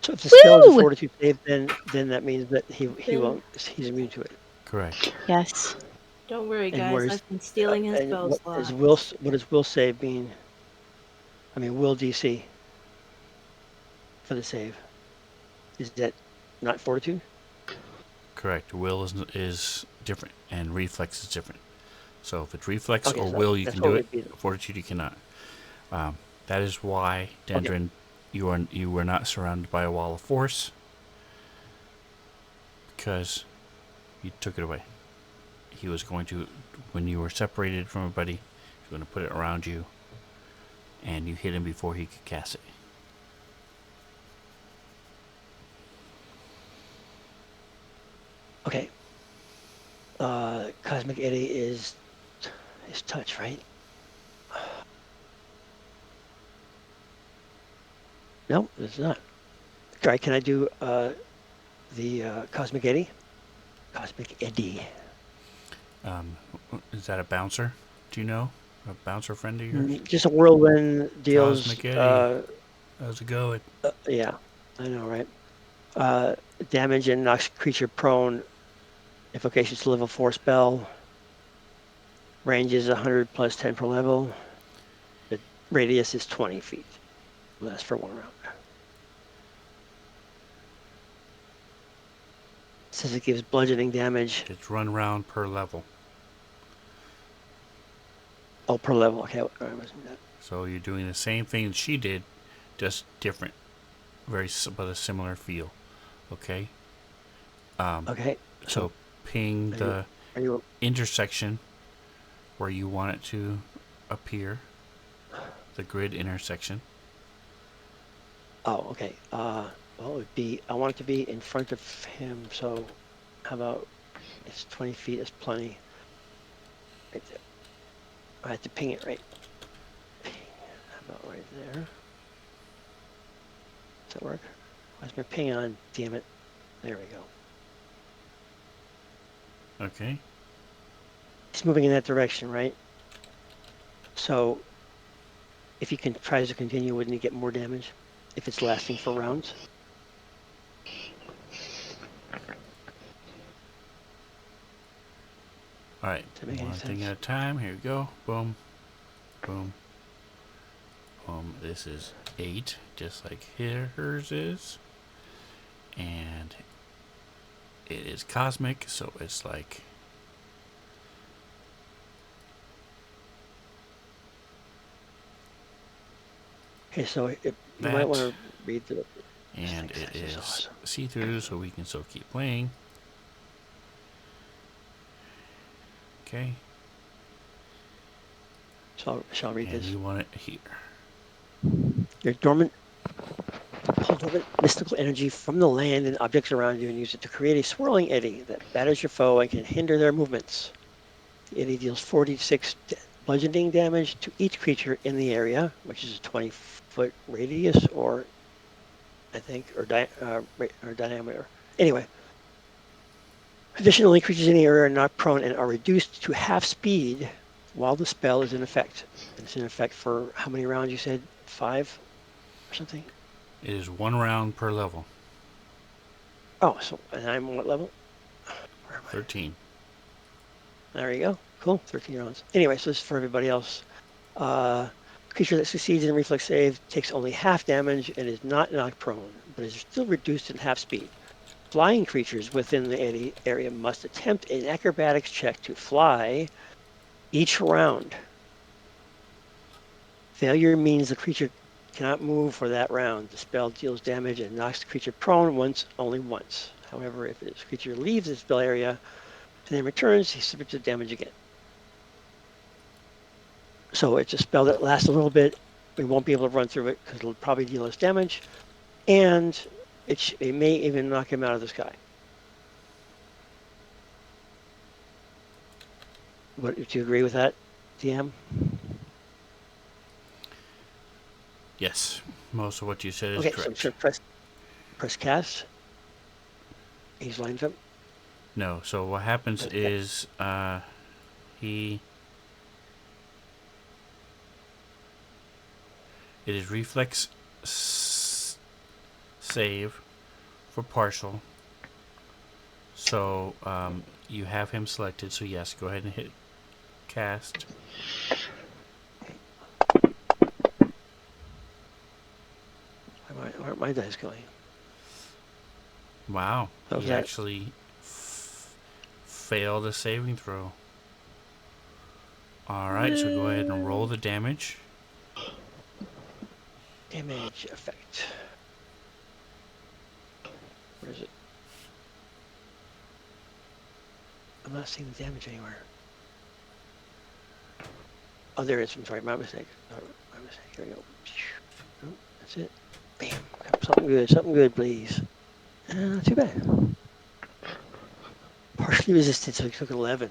So if the spell is a Woo! fortitude save, then that means that he won't. He's immune to it. Correct. Yes. Don't worry, And guys. where's- I've been stealing his And spell what slot. does will save mean? I mean, will DC for the save. Is that not fortitude? Correct. Will is different, and reflex is different. So if it's reflex Okay, or so will, you that's can what do would it. be the- Fortitude, you cannot. That is why, Dendron, you were not surrounded by a wall of force, because you took it away. He was going to, when you were separated from everybody, he was going to put it around you, and you hit him before he could cast it. Okay. Cosmic Eddy is touch, right? No, it's not. All right, can I do the Cosmic Eddy? Cosmic Eddy. Is that a bouncer? Do you know? A bouncer friend of yours? Just a whirlwind deals. Cosmic Eddy. How's it going? Yeah, I know, right? Damage and knocks creature prone. Invocation to level 4 spell. Range is 100 plus 10 per level. The radius is 20 feet. Lasts for 1 round. Says it gives bludgeoning damage. It's run round per level. Oh, per level. Okay, I wasn't that. So you're doing the same thing she did, just different. But a similar feel. Okay? Okay. So ping the Are you? intersection where you want it to appear. The grid intersection. Oh, okay. Well, it would be. I want it to be in front of him. So, how about it's 20 feet? That's plenty. Right there. I have to ping it right. Ping. How about right there? Does that work? Why's my ping on? Damn it! There we go. Okay. He's moving in that direction, right? So, if he tries to continue, wouldn't he get more damage if it's lasting for rounds? All right. Does that make any One thing sense? at a time. Here we go. Boom. Boom. Boom. This is 8, just like hers is. And it is cosmic, so it's like... Okay, so you might that. want to read the. And it This is awesome. see-through, so we can still keep playing. Okay. So shall I read And this? you want it here. Your dormant, pull dormant mystical energy from the land and objects around you and use it to create a swirling eddy that batters your foe and can hinder their movements. The eddy deals 46 bludgeoning damage to each creature in the area, which is a 20-foot radius, or I think, or diameter. Anyway, additionally, creatures in the area are not prone and are reduced to half speed while the spell is in effect. And it's in effect for how many rounds you said? 5 or something? It is 1 round per level. Oh, so and I'm what level? Where am I? 13. There you go. Cool. 13 rounds. Anyway, so this is for everybody else. Creature that succeeds in a reflex save takes only half damage and is not knocked prone, but is still reduced in half speed. Flying creatures within the area must attempt an acrobatics check to fly each round. Failure means the creature cannot move for that round. The spell deals damage and knocks the creature prone only once. However, if this creature leaves the spell area and then returns, he's subject to damage again. So it's a spell that lasts a little bit. We won't be able to run through it because it'll probably deal us damage, and it may even knock him out of the sky. Do you agree with that, DM? Yes. Most of what you said is Okay, correct. so press cast. He's lined up. No, so what happens is it is reflex save for partial. So you have him selected, so yes, go ahead and hit cast. Why aren't my dice going? Wow, How's he that? actually failed a saving throw. Alright, so go ahead and roll the damage. Damage effect. Where is it? I'm not seeing the damage anywhere. Oh, there it is. I'm sorry, my mistake. My mistake. Here we go. Oh, that's it. Bam. Something good, please. Not too bad. Partially resisted, so he took 11.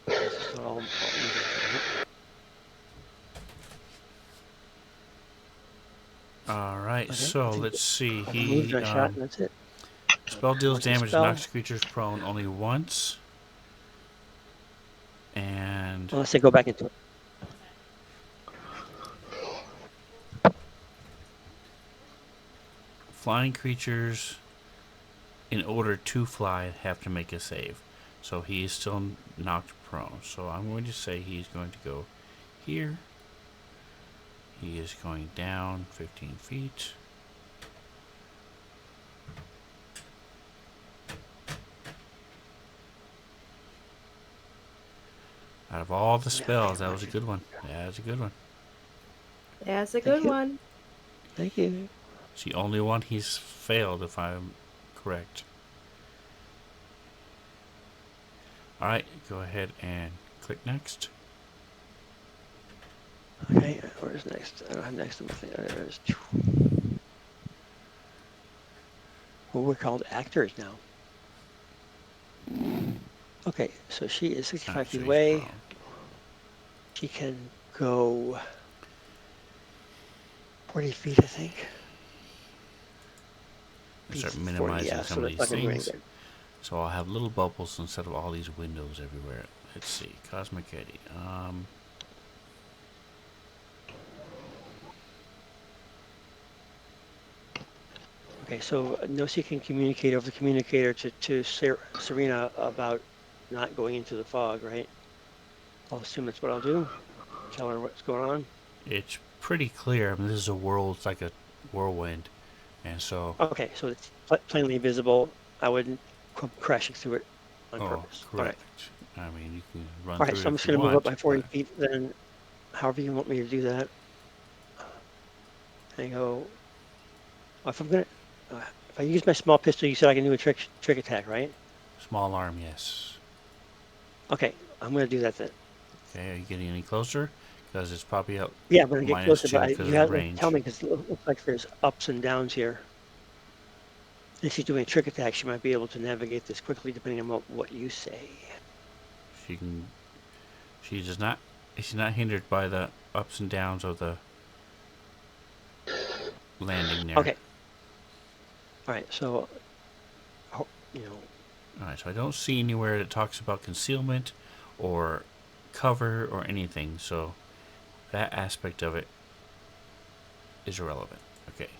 It's not all evil, right? Alright, Okay. so let's see. I moved my shot, and that's it. Spell deals Once a damage, spell. knocks creatures prone only once. And Unless they go back into it. flying creatures, in order to fly, have to make a save. So he is still knocked prone. So I'm going to say he's going to go here. He is going down 15 feet. Out of all the spells, that was a good one. Yeah, that's a good one. That's a good one. Thank you. It's the only one he's failed, if I'm correct. All right, go ahead and click next. Okay, where's next? I don't have next on my thing. There it is. Well, we're called actors now. Okay, so she is 65 feet So he's away. prone. She can go 40 feet, I think. Start 40, minimizing yeah, some so of that's these not going to do any things. good. So I'll have little bubbles instead of all these windows everywhere. Let's see, Cosmic Eddy. Okay, so Nosy can communicate over the communicator to Serena about not going into the fog, right? I'll assume that's what I'll do. Tell her what's going on. It's pretty clear. I mean, this is a world. It's like a whirlwind, and so Okay, so it's plainly visible. I wouldn't come crashing through it on purpose. All right. correct. I mean, you can run All right, through so it I'm if just you going to move up want, by 40 but feet then, however you want me to do that. And go, if I'm going to, if I use my small pistol, you said I can do a trick attack, right? small arm, yes. Okay, I'm going to do that then. Okay, are you getting any closer? Because it's probably up Yeah, I'm going to get closer, -2 but because you of the have to tell range. me because it looks like there's ups and downs here. If she's doing a trick attack, she might be able to navigate this quickly depending on what you say. She can. She does not. She's not hindered by the ups and downs of the landing there. Okay. All right. So, you know, Alright, so I don't see anywhere that talks about concealment or cover or anything, so that aspect of it is irrelevant. Okay.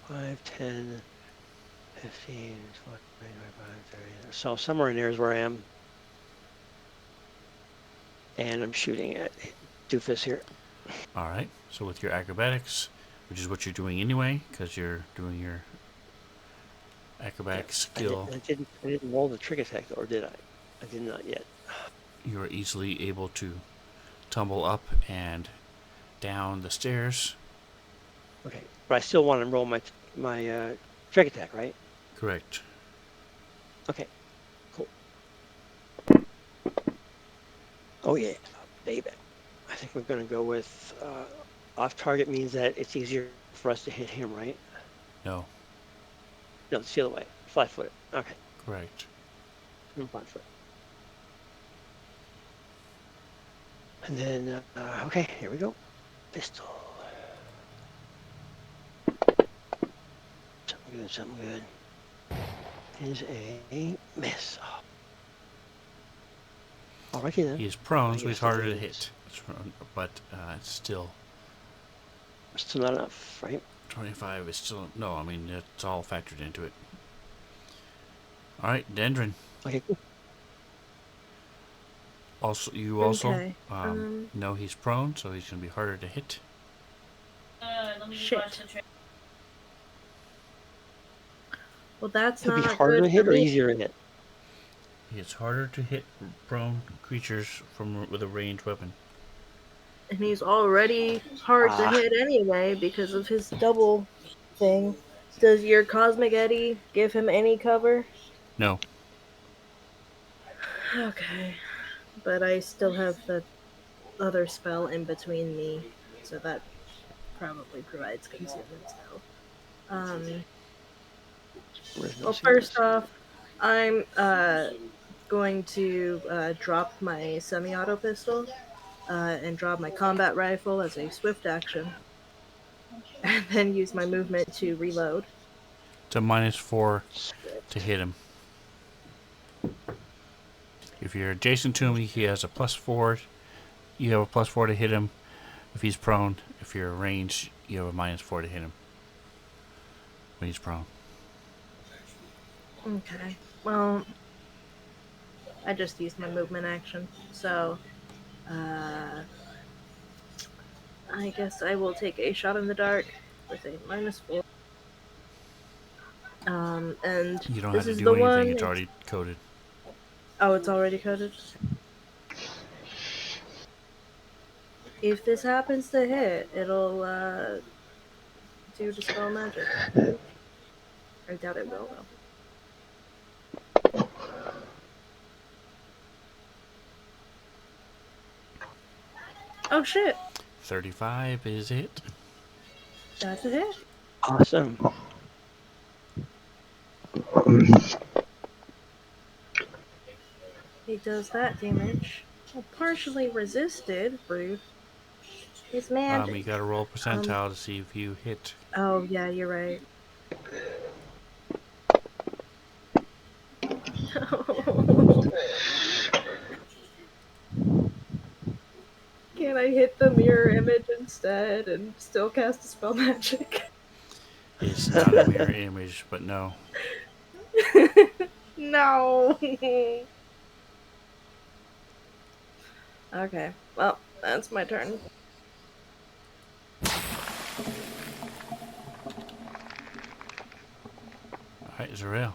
5, 10, 15, 20, 25, 30. So somewhere in there is where I am. And I'm shooting at Doofus here. Alright, so with your acrobatics, which is what you're doing anyway, because you're doing your Yeah. acrobatic skill, I didn't roll the trick attack, or did I? I did not yet. you are easily able to tumble up and down the stairs. Okay. But I still want to roll my trick attack, right? Correct. Okay. Cool. Oh, yeah. Baby. I think we're going to go with off target means that it's easier for us to hit him, right? No. No, it's the other way. Flat footed. Okay. Correct. I'm flat footed. And then, okay, here we go. Pistol. Something good, something good. Is a miss. Oh. Alrighty then. He is prone, so Yes, he's harder to hit. But it's still Still not enough, right? 25 is still no. I mean, it's all factored into it. All right, Dendron. Okay, cool. Also, you also Okay. know he's prone, so he's gonna be harder to hit. Shit. Well, that's It'll be not harder good to for hit or me. easier to hit? It's harder to hit prone creatures with a ranged weapon. And he's already hard to Ah. hit anyway because of his double thing. Does your Cosmic Eddy give him any cover? No. Okay. But I still have the other spell in between me, so that probably provides concealment still. Where's no Well, secrets? first off, I'm going to drop my semi-auto pistol and drop my combat rifle as a swift action, and then use my movement to reload. It's a -4 to Swift. hit him. If you're adjacent to him, he has a +4. You have a +4 to hit him. If he's prone, if you're ranged, you have a -4 to hit him when he's prone. Okay. Well, I just used my movement action, so I guess I will take a shot in the dark with a -4. And You don't this have to is do the anything. one. It's already coded. Oh, it's already coded. If this happens to hit, it'll do dispel magic. I doubt it will though. Oh shit! 35 is it. That's a hit. Awesome. He does that damage. Well, partially resisted. Rude. His You magic. got to roll percentile to see if you hit. Oh yeah, you're right. Can I hit the mirror image instead and still cast a spell magic? It's not a mirror image, but no. No. Okay. Well, that's my turn. Alright, Zarel.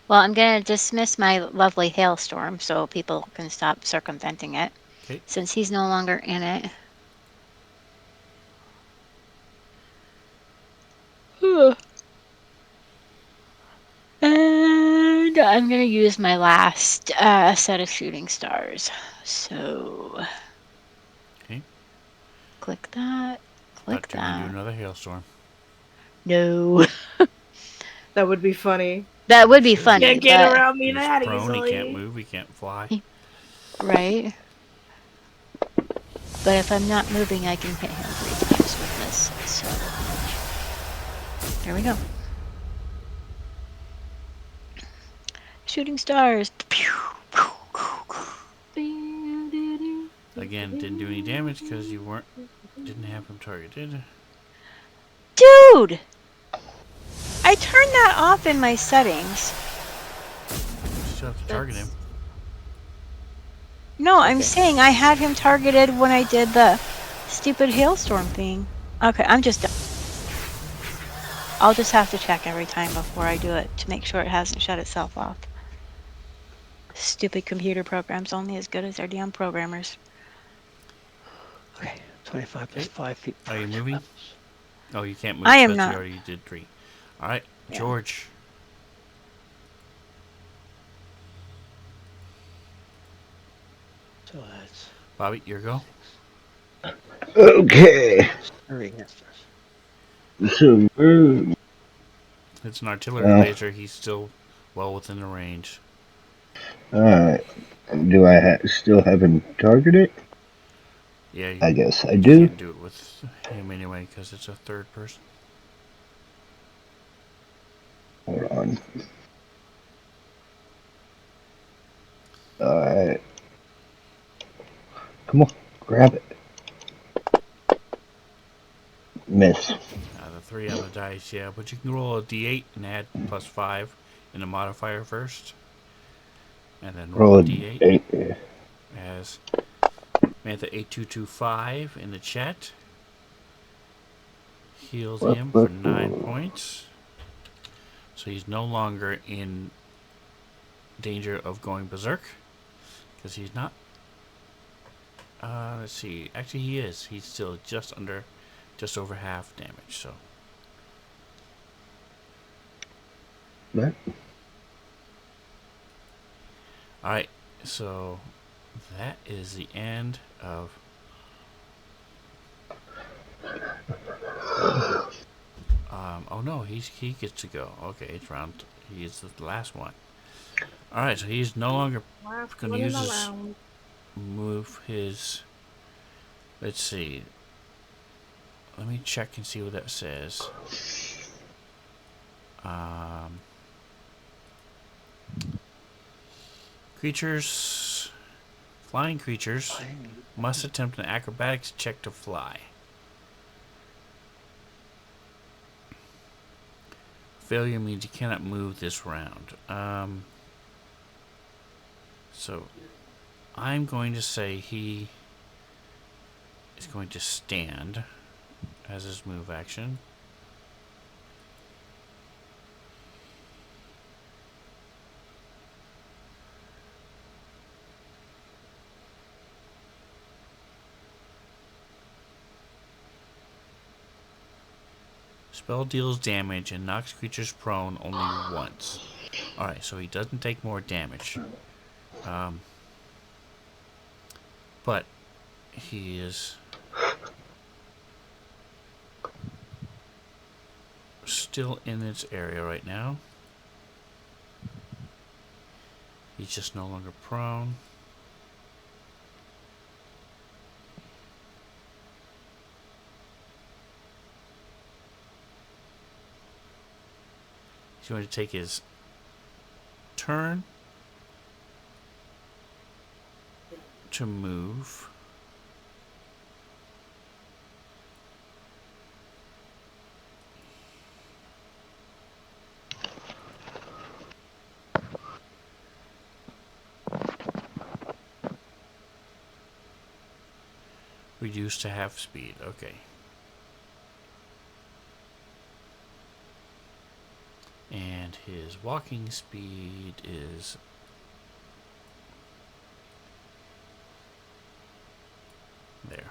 Well, I'm going to dismiss my lovely hailstorm so people can stop circumventing it, Okay. since he's no longer in it. And I'm going to use my last set of shooting stars. So, Okay. click that. Click Thought you were going to do that. another hailstorm. No. That would be funny. That would be Should. funny, Can't get but around me He's that prone, he can't easily. move, he can't fly. right? But if I'm not moving, I can hit him 3 times with this. So, there we go. Shooting stars. Again, didn't do any damage because you didn't have him targeted. Dude! I turned that off in my settings. You still have to target him. No, I'm Okay. saying I had him targeted when I did the stupid hailstorm thing. Okay, I'm just done. I'll just have to check every time before I do it to make sure it hasn't shut itself off. Stupid computer programs only as good as their damn programmers. Okay. 25 plus Okay. 5 feet. Are you moving? Oh, you can't move I am because you not. already did 3. Alright, Yeah. George. So that's Bobby, your go. Okay. 30. So where? It's an artillery laser. He's still well within the range. Alright. Do I still have him targeted? Yeah, I guess I you do. can't do it with him anyway because it's a third person. Hold on. Alright. Come on. Grab it. Miss. The 3 on the dice, yeah, but you can roll a d8 and add plus 5 in the modifier first. And then roll Roll a a d8 8. as Mantha8225 in the chat. Heals him for 9 points. So he's no longer in danger of going berserk. Because he's not. Let's see. Actually, he is. He's still just over half damage. So. What? Alright. So that is the end of. Oh no, he gets to go. Okay, it's round. He's the last one. Alright, so he's no longer going to use his move his. Let's see. Let me check and see what that says. Flying creatures must attempt an acrobatics check to fly. Failure means you cannot move this round. So I'm going to say he is going to stand as his move action. Spell deals damage and knocks creatures prone only once. Alright, so he doesn't take more damage. but he is still in its area right now. He's just no longer prone. He's going to take his turn to move. Reduced to half speed. Okay. And his walking speed is there.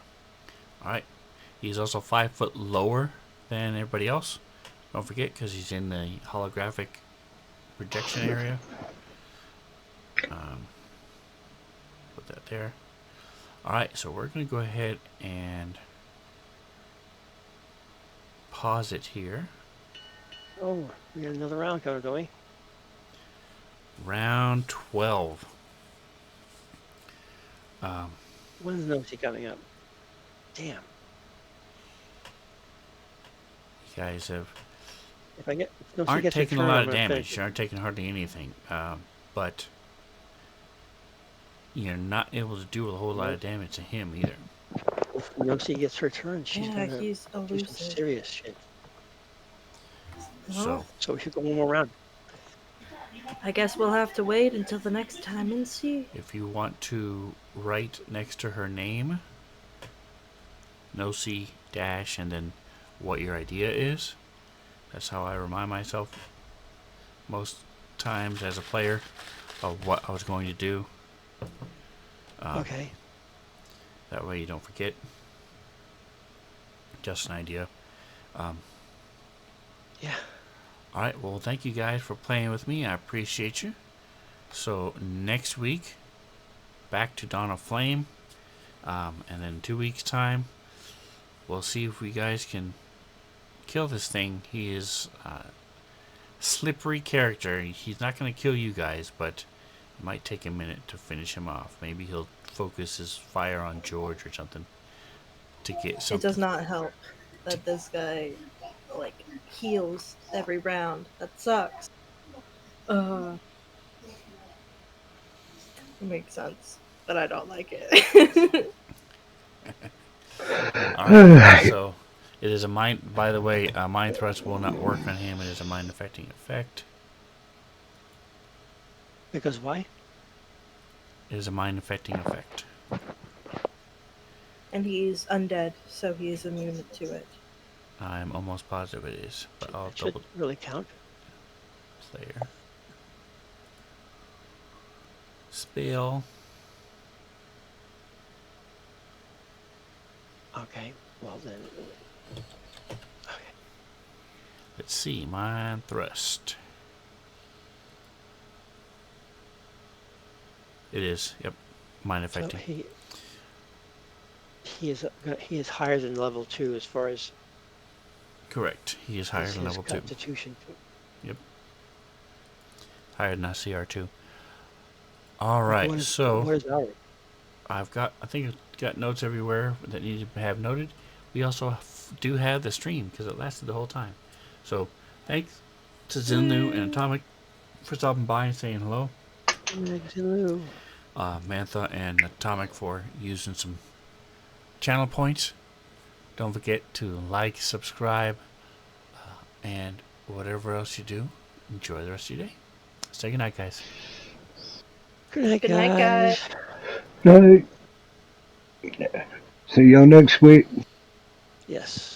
Alright. He's also 5 foot lower than everybody else. Don't forget, because he's in the holographic projection area. Put that there. Alright, so we're going to go ahead and pause it here. Oh, we got another round coming, don't we? Round 12. When's Nosy coming up? Damn. You guys have If Nosy aren't gets her taking a turn, lot I'm of gonna damage. finish You aren't taking hardly anything. But you're not able to do a whole lot of damage to him either. If Nosy gets her turn, she's Yeah, gonna he's do some elusive. serious shit. So So we should go one more round. I guess we'll have to wait until the next time and see. if you want to write next to her name, Nosy dash and then what your idea is. That's how I remind myself most times as a player of what I was going to do. Okay. That way you don't forget. Just an idea. Yeah. Alright, well, thank you guys for playing with me. I appreciate you. So, next week, back to Dawn of Flame. And then 2 weeks' time, we'll see if we guys can kill this thing. He is a slippery character. He's not going to kill you guys, but it might take a minute to finish him off. Maybe he'll focus his fire on George or something to get something. It does not help that this guy, like, heals every round. That sucks. It makes sense, but I don't like it. Alright, so it is a mind. By the way, mind thrust will not work on him. It is a mind affecting effect. Because why? It is a mind affecting effect. And he's undead, so he is immune to it. I'm almost positive it is, but I'll It should double really count. player. Spell. Okay. Well then. Okay. Let's see, mind thrust. It is, yep, mind So affecting. he is higher than level 2 as far as Correct. He is higher his than level 2. constitution. Yep. Higher than CR2. Alright, What so is ours? I think I've got notes everywhere that need to have noted. We also do have the stream because it lasted the whole time. So thanks to Zinu and Atomic for stopping by and saying hello. Hello. Mantha and Atomic for using some channel points. Don't forget to like, subscribe, and whatever else you do, enjoy the rest of your day. Say goodnight, guys. Good night, Good night, guys. guys. Night. See y'all next week. Yes.